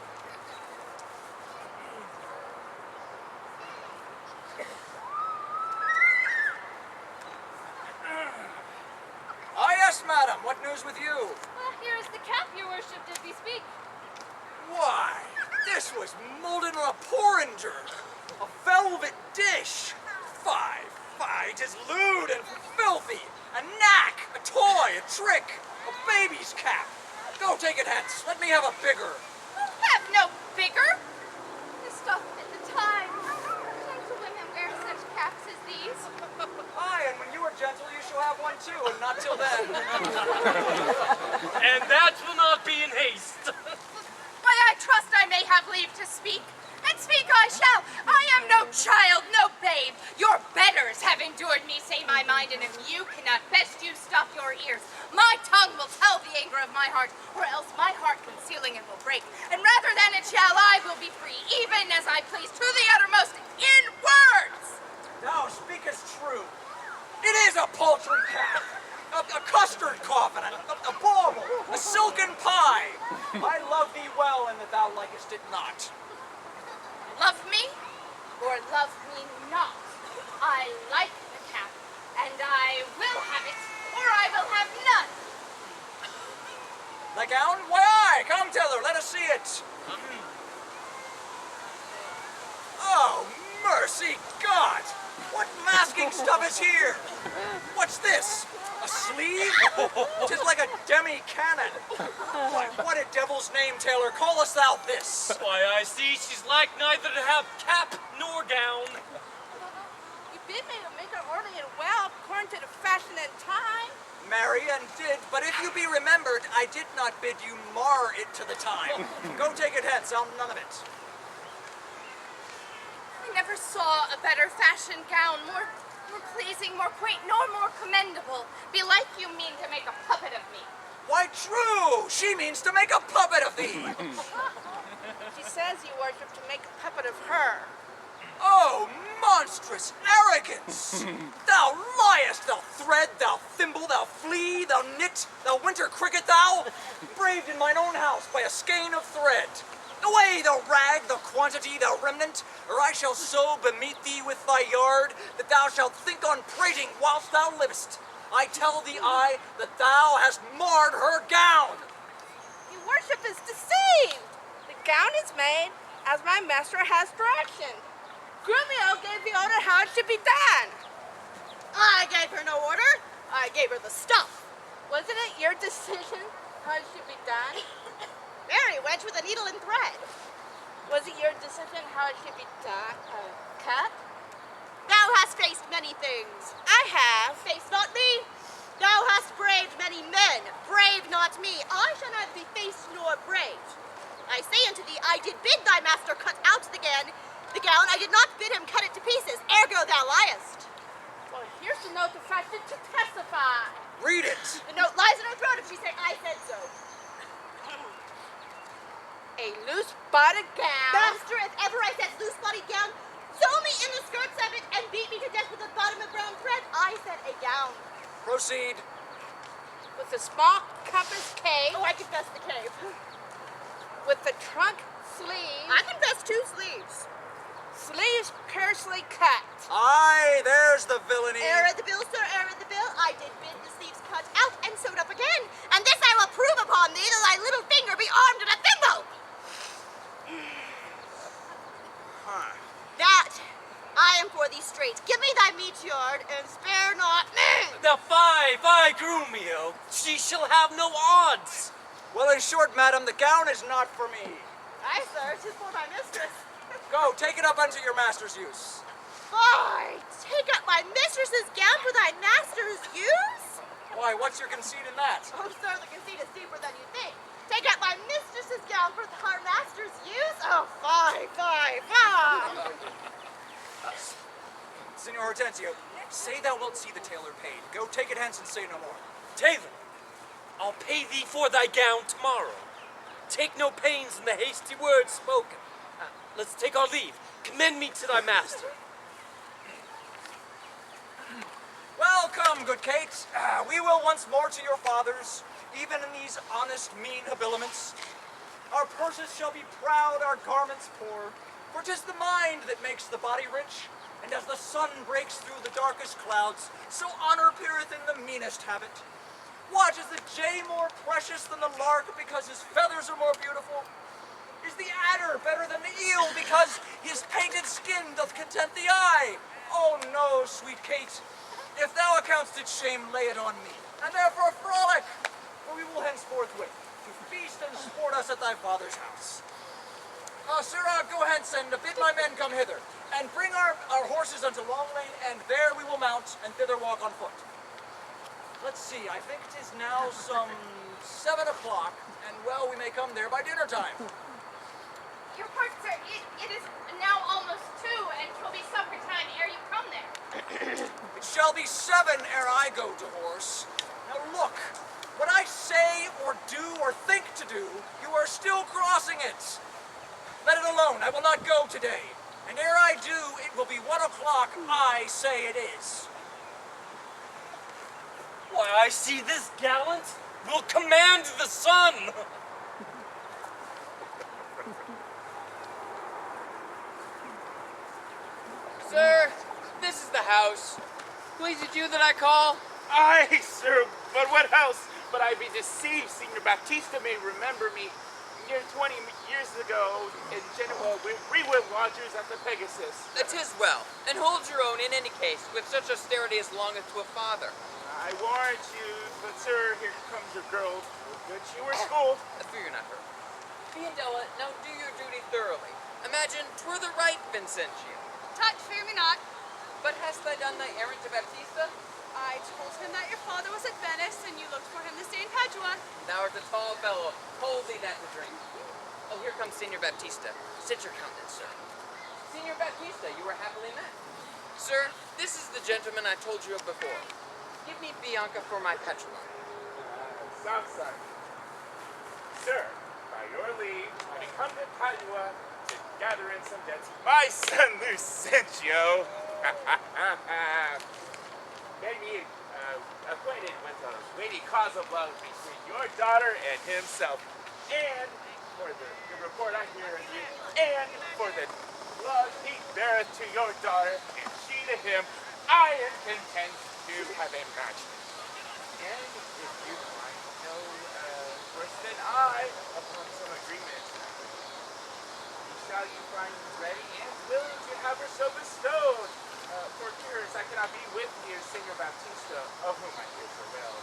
[SPEAKER 1] Ah, yes, madam. What news with you?
[SPEAKER 12] Well, here is the cap, your worship, did we speak.
[SPEAKER 1] Why, this was molded on a porringer, a velvet dish. Fie, 'tis lewd and filthy, a knack, a toy, a trick, a baby's cap. Go take it hence. Let me have a bigger.
[SPEAKER 7] Have no bigger.
[SPEAKER 12] The stuff at the time. Gentle women wear such caps as these.
[SPEAKER 1] Aye, and when you are gentle, you shall have one too, and not till then.
[SPEAKER 11] And that will not be in haste.
[SPEAKER 7] Why, I trust I may have leave to speak. And speak I shall. I am no child, no babe. Your betters have endured me say my mind, and if you cannot, best you stop your ears. My tongue will tell the anger of my heart, or else my heart concealing it will break. And rather than it shall, I will be free, even as I please, to the uttermost, in words.
[SPEAKER 1] Thou speakest true. It is a paltry cap, a custard coffin, a bauble, a silken pie. I love thee well, and that thou likest it not.
[SPEAKER 7] Love me, or love me not. I like the cap, and I will have it, or I will have none.
[SPEAKER 1] The gown? Why, aye. Come, tailor, let us see it. Oh, mercy God! What masking stuff is here? What's this? A sleeve? 'Tis like a demi-cannon. Why, what a devil's name, tailor, callest thou this?
[SPEAKER 11] Why, I see she's like neither to have cap nor gown.
[SPEAKER 10] You bid me to make her orderly and well according to the fashion and time.
[SPEAKER 1] Marry and did, but if you be remembered, I did not bid you mar it to the time. Go take it hence, I'll none of it.
[SPEAKER 7] I never saw a better fashion gown, more pleasing, more quaint, nor more commendable. Belike you mean to make a puppet of me.
[SPEAKER 1] Why, true! She means to make a puppet of thee!
[SPEAKER 10] She says, you worship, to make a puppet of her.
[SPEAKER 1] Oh, monstrous arrogance! Thou liest, thou thread, thou thimble, thou flea, thou knit, thou winter cricket, thou! Braved in mine own house by a skein of thread. Away, thou rag, thou quantity, thou remnant, or I shall so bemeet thee with thy yard, that thou shalt think on prating whilst thou livest. I tell thee, that thou hast marred her gown.
[SPEAKER 10] Your worship is deceived. The gown is made as my master has direction. Grumio gave the order how it should be done. I gave her no order. I gave her the stuff. Wasn't it your decision how it should be done? Very wench with a needle and thread. Was it your decision how it should be done? Cut? Thou hast faced many things. I have. Faced not me. Thou hast braved many men. Brave not me. I shall neither be faced nor braved. I say unto thee, I did bid thy master cut out the gown. I did not bid him cut it to pieces. Ergo thou liest. Well, here's the note of fashion to testify.
[SPEAKER 1] Read it.
[SPEAKER 10] The note lies in her throat if she say I said so. A loose-bodied gown. Master, if ever I said loose-bodied gown, sew me in the skirts of it and beat me to death with a bottom of brown thread. I said a gown.
[SPEAKER 1] Proceed.
[SPEAKER 10] With a small compass cave. Oh, I confess the cave. With the trunk sleeve. I confess 2 sleeves. sleeves carefully cut.
[SPEAKER 1] Aye, there's the villainy.
[SPEAKER 10] Error of the bill, sir, error of the bill. I did bid the sleeves cut out and sewed up again. And this I will prove upon thee, that thy little finger be armed in a thimble.
[SPEAKER 1] Huh.
[SPEAKER 10] That I am for thee straight. Give me thy meat yard and spare not me.
[SPEAKER 11] Now fie, Grumio. She shall have no odds.
[SPEAKER 1] Well, in short, madam, the gown is not for me.
[SPEAKER 10] Aye, sir, 'tis for my mistress.
[SPEAKER 1] Go, take it up unto your master's use.
[SPEAKER 10] Fie, take up my mistress's gown for thy master's use?
[SPEAKER 1] Why, what's your conceit in that?
[SPEAKER 10] Oh, sir, the conceit is deeper than you think. Take up my mistress's gown for her master's use? Oh, fie, fie, fie.
[SPEAKER 1] Signor Hortensio, say thou wilt see the tailor paid. Go, take it hence and say no more.
[SPEAKER 11] Taylor, I'll pay thee for thy gown tomorrow. Take no pains in the hasty words spoken. Let's take our leave. Commend me to thy master.
[SPEAKER 1] Welcome, good Kate. We will once more to your fathers, even in these honest, mean habiliments. Our purses shall be proud, our garments poor, for 'tis the mind that makes the body rich, and as the sun breaks through the darkest clouds, so honor appeareth in the meanest habit. What, is the jay more precious than the lark because his feathers are more beautiful? Is the adder better than the eel because his painted skin doth content the eye? Oh no, sweet Kate, if thou account'st it shame, lay it on me, and therefore frolic, for we will henceforth wait to feast and sport us at thy father's house. Sirrah, go hence and bid my men come hither, and bring our horses unto Long Lane, and there we will mount, and thither walk on foot. Let's see, I think it is now some 7 o'clock, and well, we may come there by dinner time.
[SPEAKER 12] Your pardon, sir. It is now almost 2, and 'twill be supper time ere you come there.
[SPEAKER 1] It shall be 7 ere I go to horse. Now look, what I say or do or think to do, you are still crossing it. Let it alone, I will not go today. And ere I do, it will be 1 o'clock, I say it is.
[SPEAKER 11] Why, I see this gallant will command the sun.
[SPEAKER 4] Sir, this is the house. Please, it you that I call?
[SPEAKER 6] Aye, sir, but what else? But I be deceived, Signor Baptista may remember me. Near 20 years ago, in Genoa, we were lodgers at the Pegasus.
[SPEAKER 4] That is well, and hold your own in any case, with such austerity as longeth to a father.
[SPEAKER 6] I warrant you, but sir, here comes your girl. Good she were schooled.
[SPEAKER 4] I fear you're not hurt. Bianca, now do your duty thoroughly. Imagine 'twere the right Vincentio.
[SPEAKER 9] Tut, fear me not.
[SPEAKER 4] But hast thou done thy errand to Baptista?
[SPEAKER 9] I told him that your father was at Venice, and you looked for him this day in Padua.
[SPEAKER 4] Thou art a tall fellow. Hold thee that to drink. Oh, here comes Signor Baptista. Sit your countenance, sir. Signor Baptista, you were happily met. Sir, this is the gentleman I told you of before. Give me Bianca for my petulant.
[SPEAKER 6] Southside. Sir, by your leave, I come to Padua to gather in some debts. My son Lucentio made me acquainted with a lady cause of love between your daughter and himself. And for the report I hear of you, and for the love he beareth to your daughter, and she to him, I am content to have a match. And if you find no worse than I upon some agreement, shall you find ready and willing to have her so bestowed? For years I cannot be with you, Signor Baptista, of whom I hear so well.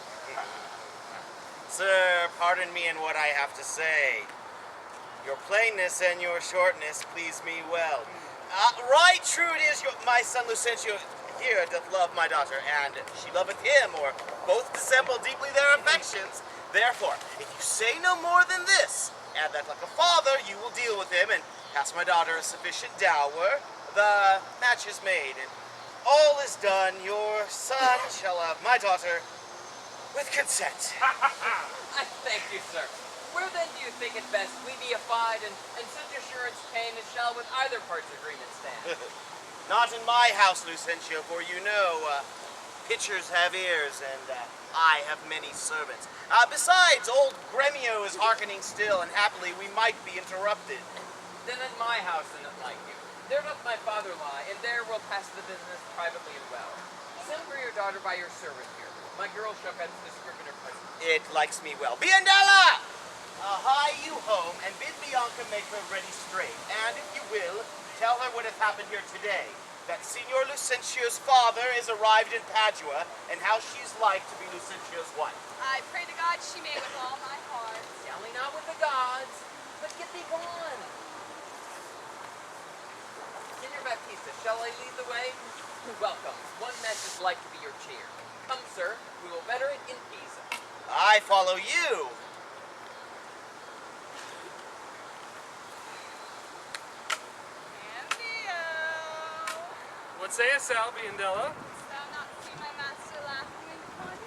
[SPEAKER 5] Sir, pardon me in what I have to say. Your plainness and your shortness please me well. Right true it is, my son Lucentio here doth love my daughter, and she loveth him, or both dissemble deeply their affections. Therefore, if you say no more than this, and that like a father you will deal with him and pass my daughter a sufficient dower, the match is made, and all is done. Your son shall have my daughter with consent.
[SPEAKER 4] I thank you, sir. Where then do you think it best we be affied, and such assurance obtain as shall with either part's agreement stand?
[SPEAKER 5] Not in my house, Lucentio, for you know, pitchers have ears, and I have many servants. Besides, old Gremio is hearkening still, and happily we might be interrupted.
[SPEAKER 4] Then at my house, and it like you. There doth my father lie, and there we'll pass the business privately and well. Send for your daughter by your servant here. My girl shall fetch the scrivener present.
[SPEAKER 5] It likes me well. Biandella! Hie you home, and bid Bianca make her ready straight. And if you will, tell her what hath happened here today. That Signor Lucentio's father is arrived in Padua, and how she's like to be Lucentio's wife.
[SPEAKER 9] I pray to God she may with all my heart.
[SPEAKER 4] Dally not with the gods, but get thee gone. Signor Baptista, shall I lead the way? Welcome. One mess is like to be your cheer. Come, sir, we will better it in Pisa.
[SPEAKER 5] I follow you.
[SPEAKER 2] What sayest thou, Biandella?
[SPEAKER 9] Didst thou not see my master laughing in the party?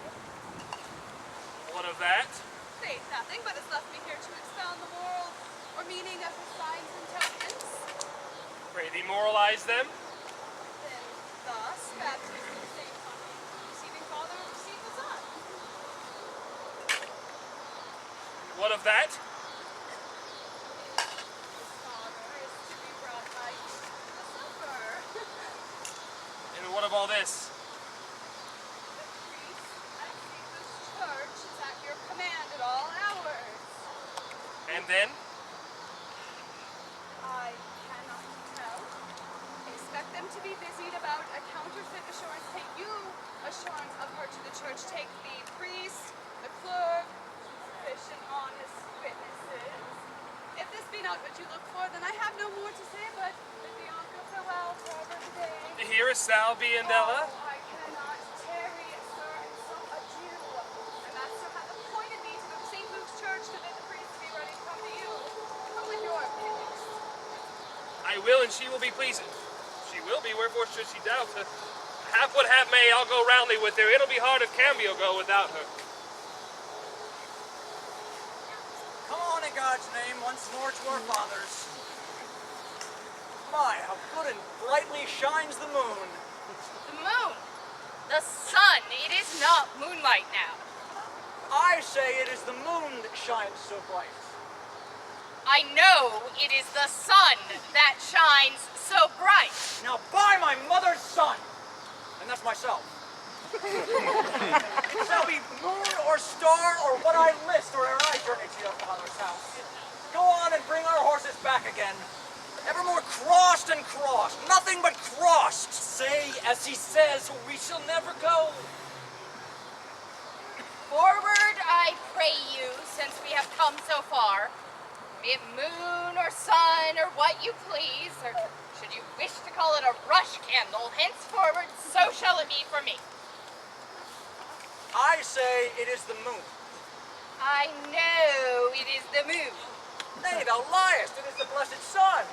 [SPEAKER 2] What of that?
[SPEAKER 9] Faith, nothing, but has left me here to expound the moral or meaning of his signs and tokens.
[SPEAKER 2] Pray thee moralize them.
[SPEAKER 9] Then thus, baptism is the same funny, receiving father and receive the son.
[SPEAKER 2] What of that?
[SPEAKER 9] His father is to be brought by the supper.
[SPEAKER 2] And what of all this?
[SPEAKER 9] The priest at Caesar's church is at your command at all hours.
[SPEAKER 2] And then?
[SPEAKER 9] I cannot tell. Expect them to be busied about a counterfeit assurance. Take you assurance of her to the church. Take the priest, the clerk, sufficient honest witnesses. If this be not what you look for, then I have no more to say, but bid Bianca farewell forever today.
[SPEAKER 2] Hearest thou, Biandella?
[SPEAKER 9] Oh, I cannot tarry, sir, and so adieu. My master hath appointed me to go to St. Luke's church to bid the priest be ready to come to you. Come with your opinions.
[SPEAKER 2] I will, and she will be pleased. She will be, wherefore should she doubt? Hap what hap may, I'll go roundly with her. It'll be hard if Cambio go without her.
[SPEAKER 1] Come on, in God's name, once more to our fathers. My, how good and brightly shines the moon.
[SPEAKER 12] The moon. The sun. It is not moonlight now.
[SPEAKER 1] I say it is the moon that shines so bright.
[SPEAKER 12] I know it is the sun that shines so bright.
[SPEAKER 1] Now by my mother's son, and that's myself. It shall be moon or star or what I list, or ere I journey to your father's house. Go on and bring our horses back again. Evermore crossed and crossed, nothing but crossed.
[SPEAKER 11] Say as he says, or we shall never go.
[SPEAKER 12] Forward, I pray you, since we have come so far. Be it moon or sun or what you please, or should you wish to call it a rush candle, henceforward, so shall it be for me.
[SPEAKER 1] I say it is the moon.
[SPEAKER 12] I know it is the moon.
[SPEAKER 1] Nay, thou liest, it is the blessed sun.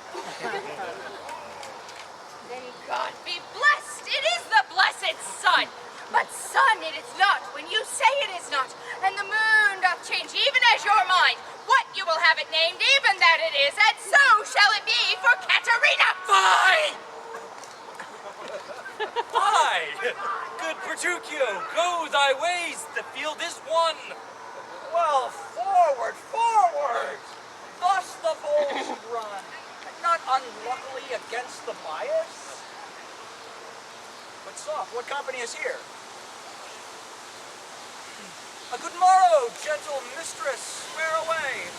[SPEAKER 12] Then God be blessed, it is the blessed sun. But sun it is not when you say it is not, and the moon doth change even as your mind. What you will have it named, even that it is, and so shall it be for Katerina.
[SPEAKER 11] Fie! Fie! Good Petruchio, go thy ways, the field is won.
[SPEAKER 1] Well, forward, forward! Thus the bowl should run, and not unluckily against the bias. But soft, what company is here? A good morrow, gentle mistress, where away?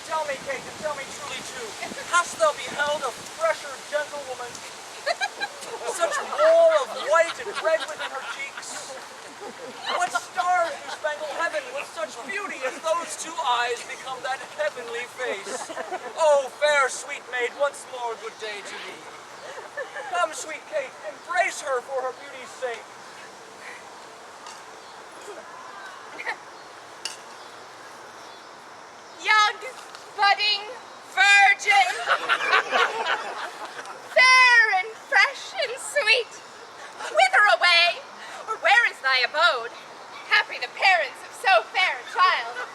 [SPEAKER 1] Tell me, Kate, and tell me truly too, hast thou beheld a fresher gentlewoman? Such wool of white and red within her cheeks. What stars do spangle heaven with such beauty as those two eyes become that heavenly face? Oh, fair sweet maid, once more good day to thee. Come, sweet Kate, embrace her for her beauty's sake.
[SPEAKER 12] Young, budding, virgin, fair and fresh and sweet, whither away, or where is thy abode? Happy the parents of so fair a child.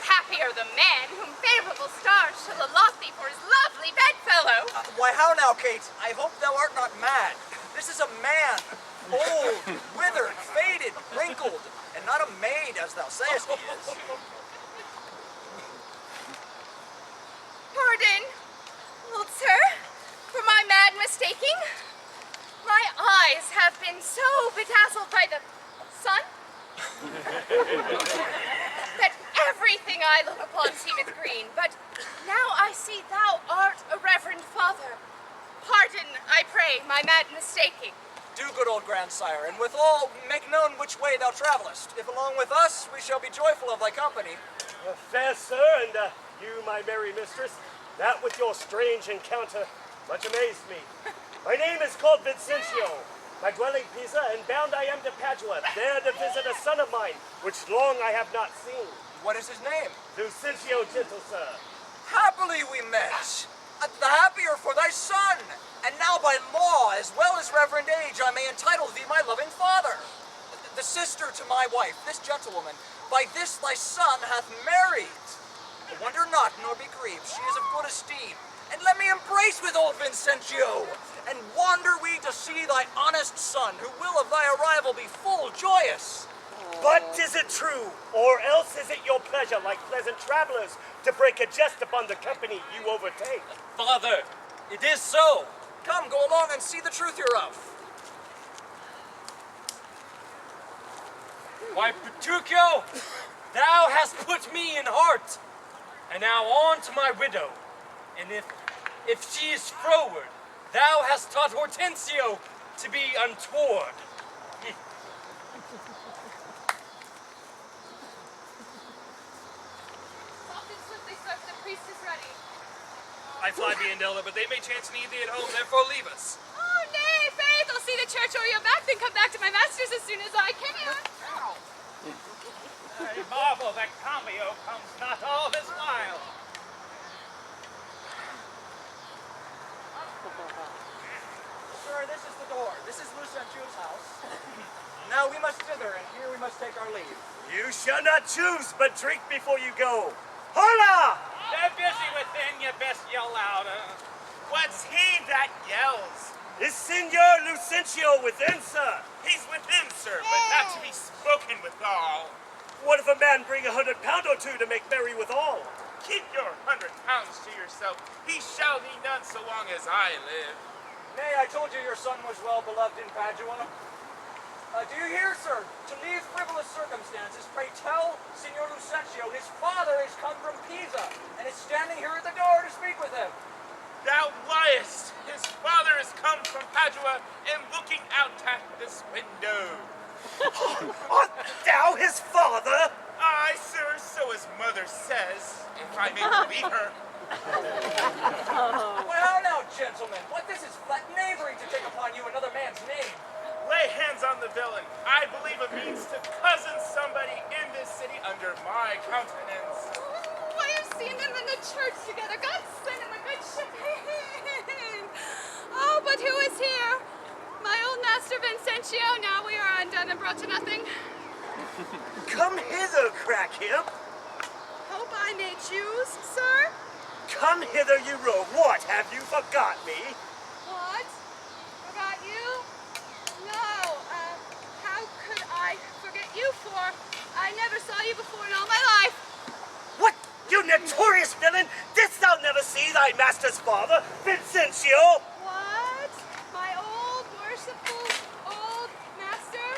[SPEAKER 12] Happy are the man whom favorable stars shall allot thee for his lovely bedfellow.
[SPEAKER 1] Why, how now, Kate? I hope thou art not mad. This is a man, old, withered, faded, wrinkled, and not a maid, as thou sayest he is.
[SPEAKER 12] Pardon, old sir, for mistaking? My eyes have been so bedazzled by the sun that everything I look upon seemeth green. But now I see thou art a reverend father. Pardon, I pray, my mad mistaking.
[SPEAKER 1] Do, good old grandsire, and withal make known which way thou travellest. If along with us, we shall be joyful of thy company.
[SPEAKER 11] Fair sir, and you, my merry mistress, that with your strange encounter much amazed me. My name is called Vincentio. My dwelling Pisa, and bound I am to Padua, there to visit a son of mine, which long I have not seen.
[SPEAKER 1] What is his name?
[SPEAKER 11] Vincentio, gentle sir.
[SPEAKER 1] Happily we met. The happier for thy son. And now by law, as well as reverend age, I may entitle thee my loving father. The sister to my wife, this gentlewoman, by this thy son hath married. Wonder not, nor be grieved, she is of good esteem. And let me embrace with old Vincentio, and wander we to see thy honest son, who will of thy arrival be full joyous.
[SPEAKER 11] But is it true, or else is it your pleasure, like pleasant travelers, to break a jest upon the company you overtake?
[SPEAKER 8] Father, it is so.
[SPEAKER 1] Come, go along and see the truth hereof.
[SPEAKER 8] Why, Petruchio, thou hast put me in heart. And now on to my widow. And if she is froward, thou hast taught Hortensio to be untoward.
[SPEAKER 9] Soft and swiftly, sir, for the priest is ready.
[SPEAKER 2] I fly Bianca, but they may chance need thee at home, therefore leave us.
[SPEAKER 9] Oh, nay, faith, I'll see the church or your back, then come back to my master's as soon as I can.
[SPEAKER 6] I marvel that Cameo comes not all this while.
[SPEAKER 1] Sir, this is the door. This is Lucentio's house. Now we must thither, and here we must take our leave.
[SPEAKER 11] You shall not choose, but drink before you go. Hola!
[SPEAKER 6] They're busy within, you best yell louder. What's he that yells?
[SPEAKER 11] Is Signor Lucentio within, sir?
[SPEAKER 6] He's within, sir, but not to be spoken withal.
[SPEAKER 11] What if a man bring 100 pound or two to make merry withal?
[SPEAKER 6] Keep your 100 pounds to yourself. He shall need none so long as I live.
[SPEAKER 1] Nay, I told you your son was well beloved in Padua. Do you hear, sir? To leave frivolous circumstances, pray tell Signor Lucentio his father is come from Pisa, and is standing here at the door to speak with him.
[SPEAKER 6] Thou liest! His father is come from Padua and looking out at this window.
[SPEAKER 11] Art thou his father?
[SPEAKER 6] Aye, sir, so his mother says, if I may believe her.
[SPEAKER 1] Well, now, gentlemen, what this is flat knavery to take upon you another man's name.
[SPEAKER 6] Lay hands on the villain. I believe it means to cousin somebody in this city under my countenance.
[SPEAKER 9] Oh, I have seen them in the church together. God send them a good champagne. Oh, but who is here? My old master Vincentio. Now we are undone and brought to nothing.
[SPEAKER 11] Come hither, crack-hip.
[SPEAKER 9] Hope I may choose, sir?
[SPEAKER 11] Come hither, you rogue. What, have you forgot me?
[SPEAKER 9] What? Forgot you? No, how could I forget you for? I never saw you before in all my life.
[SPEAKER 11] What, you notorious villain? Didst thou never see thy master's father, Vincentio?
[SPEAKER 9] What? My old, worshipful, old master?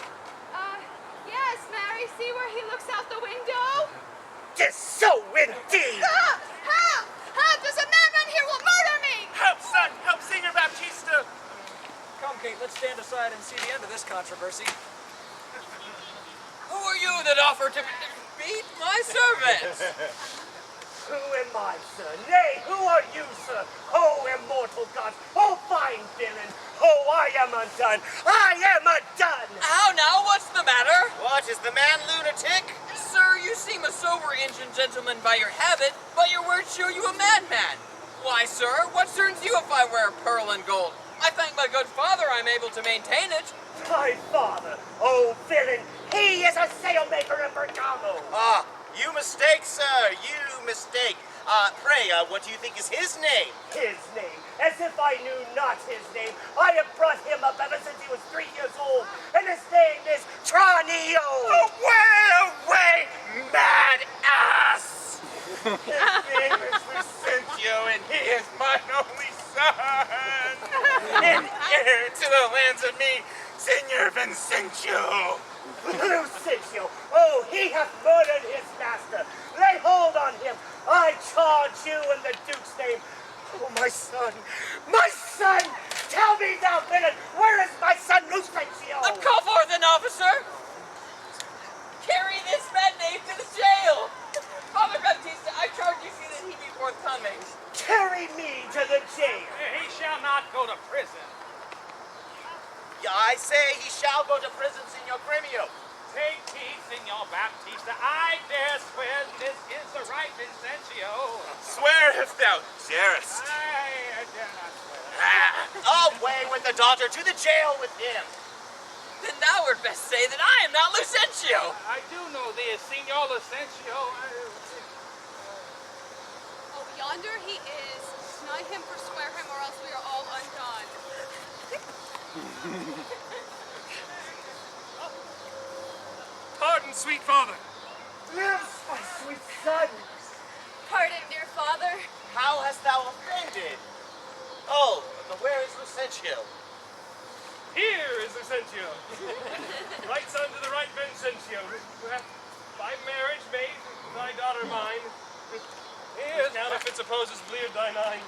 [SPEAKER 9] Yes, Mary, see where he looks out the window?
[SPEAKER 11] Yes, so indeed.
[SPEAKER 9] Help! Help! Help! There's a man around here who will murder me!
[SPEAKER 6] Help, son! Help, Signor Baptista!
[SPEAKER 1] Come, Kate, let's stand aside and see the end of this controversy.
[SPEAKER 4] Who are you that offer to beat my servants?
[SPEAKER 11] Who am I, sir? Nay, who are you, sir? Oh, immortal gods! Oh, fine villain! Oh, I am undone! I am undone!
[SPEAKER 4] How now? What's the matter?
[SPEAKER 5] What, is the man lunatic?
[SPEAKER 4] Sir, you seem a sober ancient gentleman by your habit, but your words show you a madman. Why, sir, what turns you if I wear pearl and gold? I thank my good father I'm able to maintain it.
[SPEAKER 11] My father! Oh, villain! He is a sailmaker in Bergamo!
[SPEAKER 5] Ah, you mistake, sir. You mistake. Pray, what do you think is his name?
[SPEAKER 11] His name? As if I knew not his name. I have brought him up ever since he was 3 years old, and his name is Tranio!
[SPEAKER 6] Away, mad ass! His name is Lucentio, and he is my only son! to the lands of me, Senor Vincentio.
[SPEAKER 5] Lucentio, oh, he hath murdered his master. Lay hold on him. I charge you in the Duke's name. Oh, my son, my son! Tell me, thou villain, where is my son Lucentio?
[SPEAKER 4] Call forth an officer! Carry this man knave to the jail! Father Baptista, I charge you see that he be forthcoming.
[SPEAKER 5] Carry me to the jail.
[SPEAKER 6] He shall not go to prison.
[SPEAKER 5] Yeah, I say he shall go to prison, Signor Premio.
[SPEAKER 6] Take heed, Senor Baptista. I dare swear this is the right Vincentio.
[SPEAKER 13] Swear if thou darest.
[SPEAKER 6] I dare not swear.
[SPEAKER 5] Away with the daughter, to the jail with him.
[SPEAKER 4] Then thou wert best say that I am not Lucentio.
[SPEAKER 6] I do know thee as Senor Lucentio.
[SPEAKER 9] Oh, yonder he is. Deny him, forswear him, or else we are all undone.
[SPEAKER 2] Pardon, sweet father.
[SPEAKER 5] Live, my sweet son.
[SPEAKER 12] Pardon, dear father.
[SPEAKER 5] How hast thou offended? Oh, but where is Lucentio?
[SPEAKER 2] Here is Lucentio. Right son to the right Vincentio, who hath by marriage made thy daughter mine.
[SPEAKER 6] He is
[SPEAKER 2] Counterfeit supposes bleared thy nine.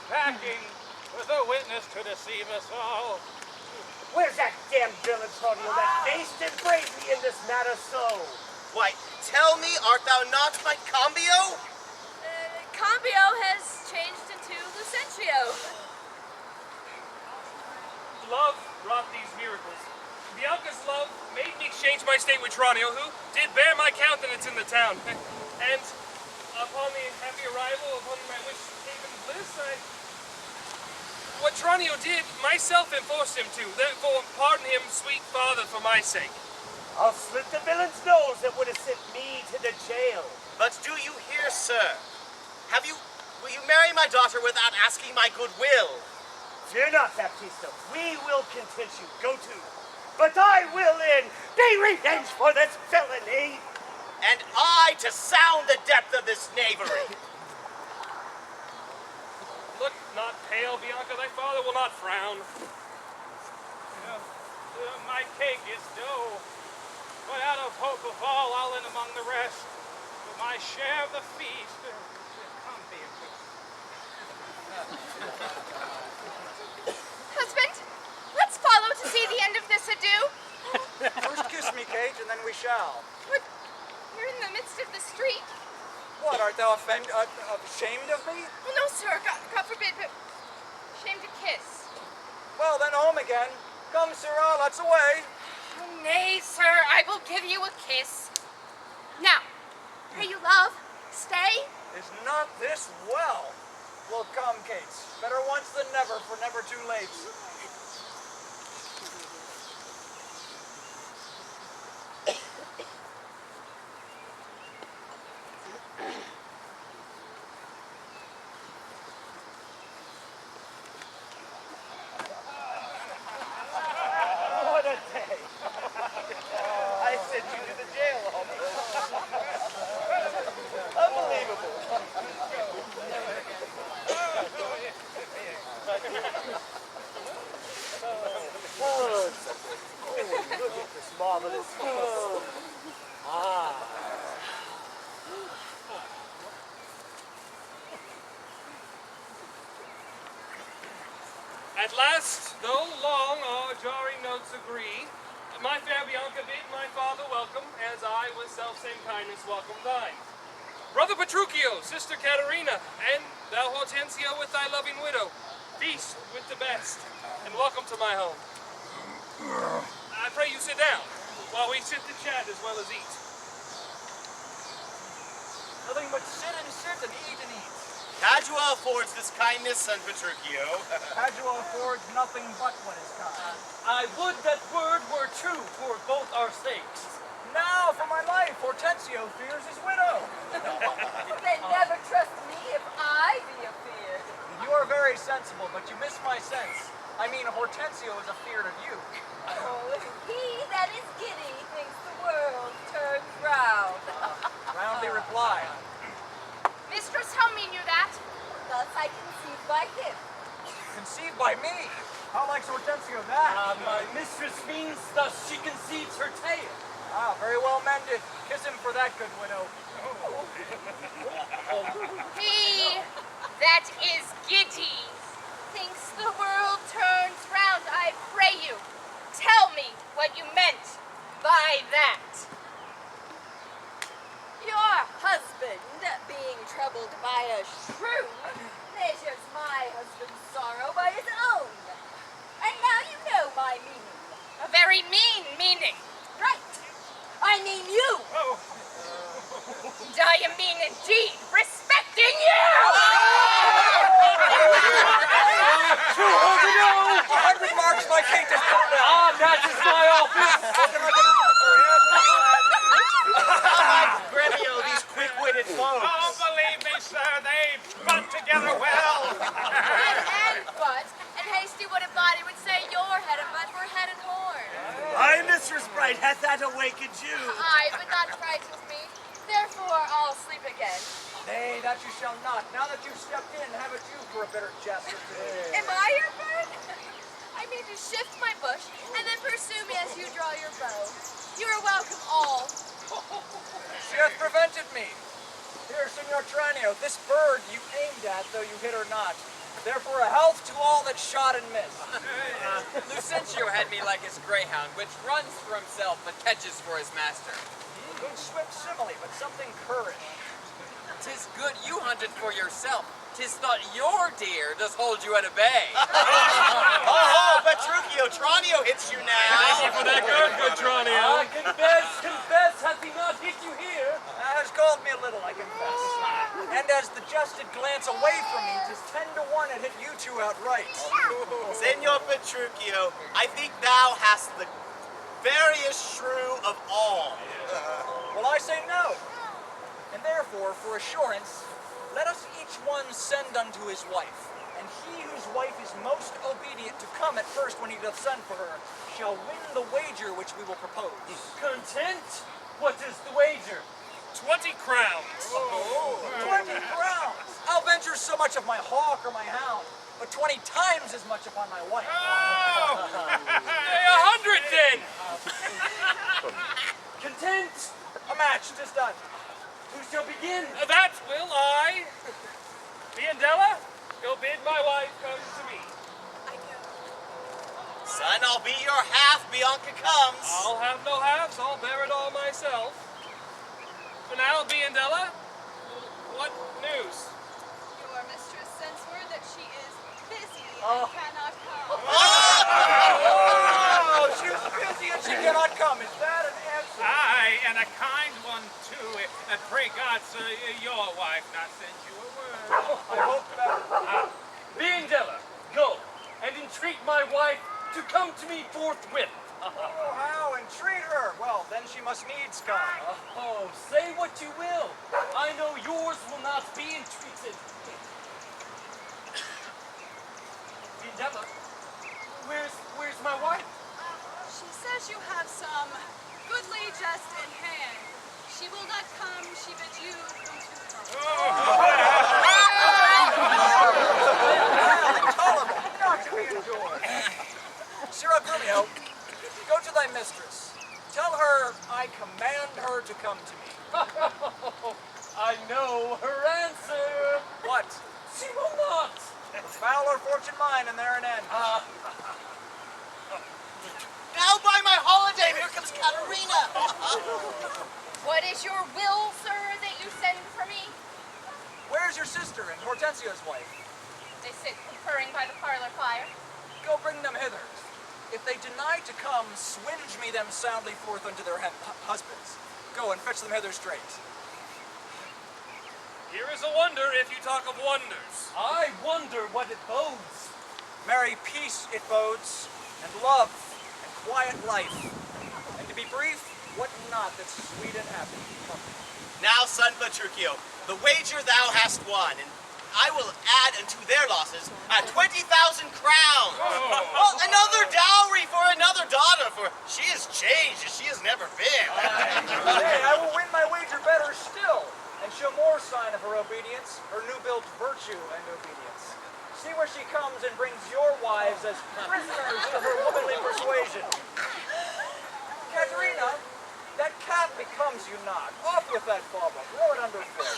[SPEAKER 6] packing with a witness to deceive us all.
[SPEAKER 5] Where's that damn villain, Antonio, that faced and braved me in this matter so? Why, tell me, art thou not my Cambio?
[SPEAKER 12] Cambio has changed into Lucentio.
[SPEAKER 2] Love wrought these miracles. Bianca's love made me exchange my state with Tranio, who did bear my countenance in the town. And upon the happy arrival, upon my wish taken bliss, what Tranio did, myself enforced him to. Therefore, pardon him, sweet father, for my sake.
[SPEAKER 5] I'll slit the villain's nose that would have sent me to the jail. But do you hear, sir? Will you marry my daughter without asking my goodwill? Fear not, Baptista. We will content you. Go to. But I will be revenged for this villainy. And I to sound the depth of this knavery.
[SPEAKER 2] Look not pale, Bianca. Thy father will not frown.
[SPEAKER 6] My cake is dough, but out of hope of all, I'll in among the rest. For my share of the feast, come be
[SPEAKER 12] Husband, let's follow to see the end of this ado.
[SPEAKER 1] First kiss me, Kate, and then we shall.
[SPEAKER 12] But you're in the midst of the street.
[SPEAKER 1] What, art thou ashamed of me?
[SPEAKER 12] Well, no, sir. God forbid, but shame to kiss.
[SPEAKER 1] Well, then home again. Come, sirrah, let's away.
[SPEAKER 12] Oh, nay, sir, I will give you a kiss. Now, pray you, love, stay.
[SPEAKER 1] Is not this well? Well, come, Kate. Better once than never, for never too late.
[SPEAKER 5] What a day. I sent you to the jail almost. Unbelievable. Look at this marvelous.
[SPEAKER 2] At last, though long our jarring notes agree, my fair Bianca bid my father welcome, as I with self-same kindness welcome thine. Brother Petruchio, sister Katharina, and thou Hortensio with thy loving widow, feast with the best, and welcome to my home. I pray you sit down, while we sit to chat as well as eat.
[SPEAKER 1] Nothing but sit and eat and eat.
[SPEAKER 5] Padua affords this kindness, son Petruchio.
[SPEAKER 1] Padua affords nothing but what is kind.
[SPEAKER 8] I would that word were true for both our sakes.
[SPEAKER 1] Now, for my life, Hortensio fears his widow.
[SPEAKER 12] Then never trust me if I be afeard.
[SPEAKER 1] You are very sensible, but you miss my sense. I mean, Hortensio is afeard of you.
[SPEAKER 12] Oh, he that is giddy thinks the world turns round.
[SPEAKER 1] Roundly reply.
[SPEAKER 12] Mistress, how mean you that? Thus I conceived by him.
[SPEAKER 1] Conceived by me. How likes Hortensio that?
[SPEAKER 11] My mistress means thus she conceives her tale.
[SPEAKER 1] Ah, very well mended. Kiss him for that, good widow.
[SPEAKER 12] He that is giddy thinks the world turns round. I pray you, tell me what you meant by that.
[SPEAKER 10] Your husband, being troubled by a shrew, measures my husband's sorrow by his own. And now you know my meaning.
[SPEAKER 12] A very mean meaning.
[SPEAKER 10] Right. I mean you.
[SPEAKER 12] And I mean indeed respecting you!
[SPEAKER 1] 100 marks by Kate to
[SPEAKER 11] That is my office.
[SPEAKER 5] Gremio, these quick-witted folks.
[SPEAKER 6] Oh, believe me, sir, they butt together well.
[SPEAKER 12] And hasty-witted body would say your head and butt were head and horn.
[SPEAKER 5] Aye, Mistress Bright, hath that awakened you?
[SPEAKER 12] Aye, but that frightens me. Therefore, I'll sleep again.
[SPEAKER 1] Nay, that you shall not. Now that you've stepped in, have it you for a bitter jest or two.
[SPEAKER 12] Am I your bird? I mean to shift my bush and then pursue me as you draw your bow. You are welcome all.
[SPEAKER 1] She hath prevented me. Here, Signor Tranio, this bird you aimed at, though you hit her not. Therefore, a health to all that shot and missed.
[SPEAKER 4] Lucentio had me like his greyhound, which runs for himself but catches for his master.
[SPEAKER 1] Good swift simile, but something current.
[SPEAKER 4] 'Tis good you hunted for yourself. 'Tis thought your deer does hold you at a bay.
[SPEAKER 5] Oh, Petruchio, Tranio hits you now.
[SPEAKER 2] Thank you for that good Tranio.
[SPEAKER 11] Confess, hath he not hit you here?
[SPEAKER 1] Has called me a little, I confess. And as the jested glance away from me, 'tis 10 to 1 it hit you two outright.
[SPEAKER 5] Senor Petruchio, I think thou hast the veriest shrew of all.
[SPEAKER 1] Well, I say no. And therefore, for assurance, let us each one send unto his wife. And he whose wife is most obedient to come at first when he doth send for her, shall win the wager which we will propose.
[SPEAKER 11] Content? What is the wager?
[SPEAKER 2] 20 crowns.
[SPEAKER 1] 20 crowns! I'll venture so much of my hawk or my hound, but 20 times as much upon my wife.
[SPEAKER 2] Oh! Hey, 100 then!
[SPEAKER 11] Content?
[SPEAKER 1] A match, 'tis done.
[SPEAKER 11] Who shall begin?
[SPEAKER 2] That will I. Biandella, go bid my wife come to me.
[SPEAKER 5] Son, I'll be your half, Bianca comes.
[SPEAKER 2] I'll have no halves, I'll bear it all myself. For now, Biandella, what news?
[SPEAKER 9] Your mistress sends word that she is busy and cannot come.
[SPEAKER 1] Oh, she's busy and she cannot come. Is that an answer?
[SPEAKER 6] Aye, and a kind one, too. Pray God, sir, your wife not send you a word.
[SPEAKER 1] I hope better.
[SPEAKER 11] Biandella, go and entreat my wife to come to me forthwith.
[SPEAKER 1] Oh, how entreat her? Well, then she must needs come.
[SPEAKER 11] Oh, say what you will. I know yours will not be entreated. Biandella, where's my wife?
[SPEAKER 9] She says you have some goodly jest in hand. She will not come, she bids you come to her.
[SPEAKER 1] Intolerable, not to be enjoyed. Sir Grumio, go to thy mistress. Tell her I command her to come to me.
[SPEAKER 11] I know her answer.
[SPEAKER 1] What?
[SPEAKER 11] She will not.
[SPEAKER 1] Foul or fortune mine, and there an end.
[SPEAKER 5] Now by my holiday, here comes Katharina.
[SPEAKER 12] What is your will, sir, that you send for me?
[SPEAKER 1] Where's your sister and Hortensio's wife?
[SPEAKER 12] They sit conferring by the parlor fire.
[SPEAKER 1] Go bring them hither. If they deny to come, swinge me them soundly forth unto their husbands. Go and fetch them hither straight.
[SPEAKER 2] Here is a wonder if you talk of wonders.
[SPEAKER 11] I wonder what it bodes.
[SPEAKER 1] Merry peace it bodes, and love, and quiet life. And to be brief, what not that's sweet and happy.
[SPEAKER 5] Now, son Petruchio, the wager thou hast won, and I will add unto their losses 20,000 crowns. Well, another dowry for another daughter, for she is changed as she has never been.
[SPEAKER 1] Hey, I will win my wager better still, and show more sign of her obedience, her new-built virtue and obedience. See where Here she comes and brings your wives as prisoners to her womanly persuasion. Katharina, that cap becomes you not. Off with that bauble. Throw it underfoot.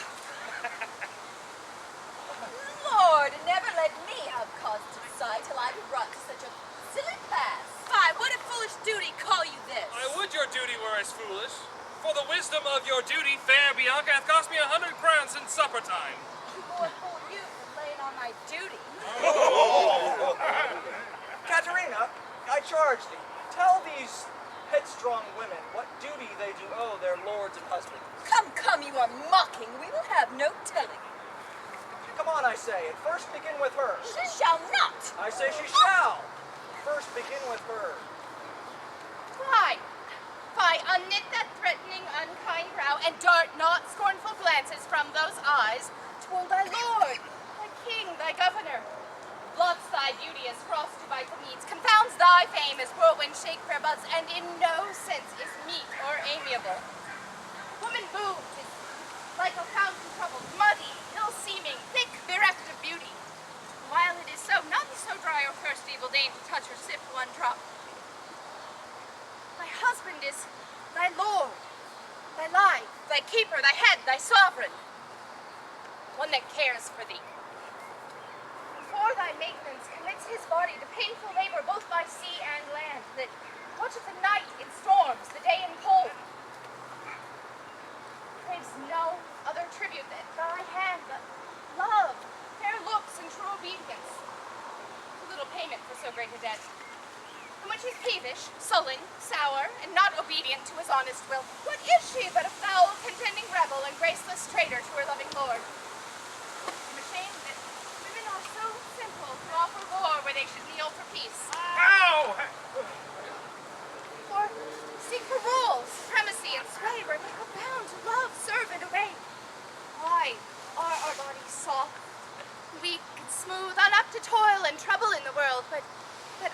[SPEAKER 10] Lord, never let me have cause to sigh till I be brought to such a silly pass.
[SPEAKER 3] Fie, what a foolish duty call you this?
[SPEAKER 2] I would your duty were as foolish. For the wisdom of your duty, fair Bianca, hath cost me 100 crowns in supper time.
[SPEAKER 10] More fool you for laying on my duty.
[SPEAKER 1] Katharina, I charge thee, tell these headstrong women what duty they do owe their lords and husbands.
[SPEAKER 10] Come, come, you are mocking. We will have no telling.
[SPEAKER 1] Come on, I say, and first begin with her.
[SPEAKER 10] She shall not.
[SPEAKER 1] I say she shall. First begin with her.
[SPEAKER 12] Fie, fie, unknit that threatening, unkind brow, and dart not scornful glances from those eyes toward thy lord, thy king, thy governor. Blots thy beauty as frost to bite the meads, confounds thy fame as whirlwind Shakespeare buzz, and in no sense is meet or amiable. Woman moved is like a fountain troubled, muddy, ill-seeming, thick, bereft of beauty. While it is so, none so dry or thirsty will deign to touch or sip one drop. Thy husband is thy lord, thy life, thy keeper, thy head, thy sovereign, one that cares for thee. For thy maintenance commits his body to painful labor both by sea and land, that watcheth the night in storms, the day in cold. Craves no other tribute at thy hand but love, fair looks, and true obedience. Too little payment for so great a debt. And when she's peevish, sullen, sour, and not obedient to his honest will, what is she but a foul, contending rebel and graceless traitor to her loving lord? I'm ashamed that women are so simple to offer war where they should kneel for peace.
[SPEAKER 6] Ow!
[SPEAKER 12] For seek for rule, supremacy, and sway where they are bound to love, serve, and obey. Why are our bodies soft, weak, and smooth, unup to toil and trouble in the world, but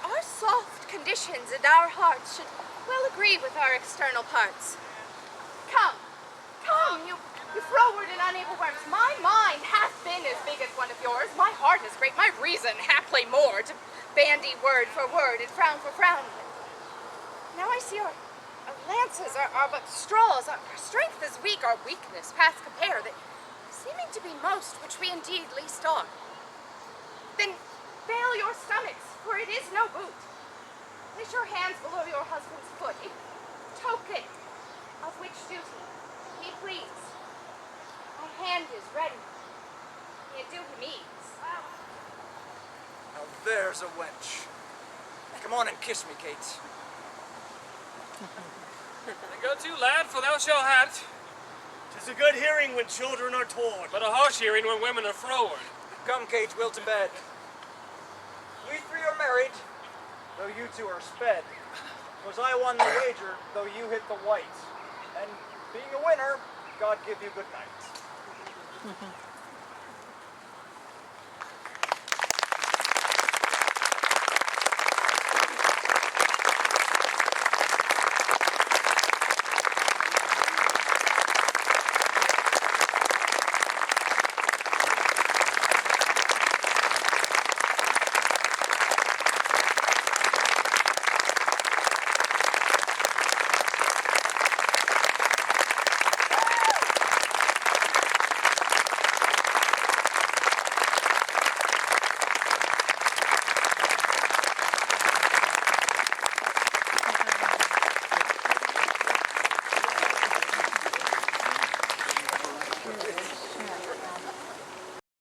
[SPEAKER 12] our soft conditions and our hearts should well agree with our external parts. Come, you froward and unable worms, my mind hath been as big as one of yours, my heart is great, my reason haply more, to bandy word for word and frown for frown. Now I see our lances are but straws, our strength is weak, our weakness past compare, that seeming to be most which we indeed least are. Then veil your stomachs, for it is no boot. Place your hands below your husband's foot, a token of which duty he pleads. My hand is ready, yet do him ease.
[SPEAKER 1] Now there's a wench. Come on and kiss me, Kate.
[SPEAKER 2] Go to, lad, for thou shalt have.
[SPEAKER 11] 'Tis a good hearing when children are taught.
[SPEAKER 2] But a harsh hearing when women are froward.
[SPEAKER 1] Come, Kate, we'll to bed. We three are married, though you two are sped. 'Twas I won the wager, though you hit the white. And being a winner, God give you good night.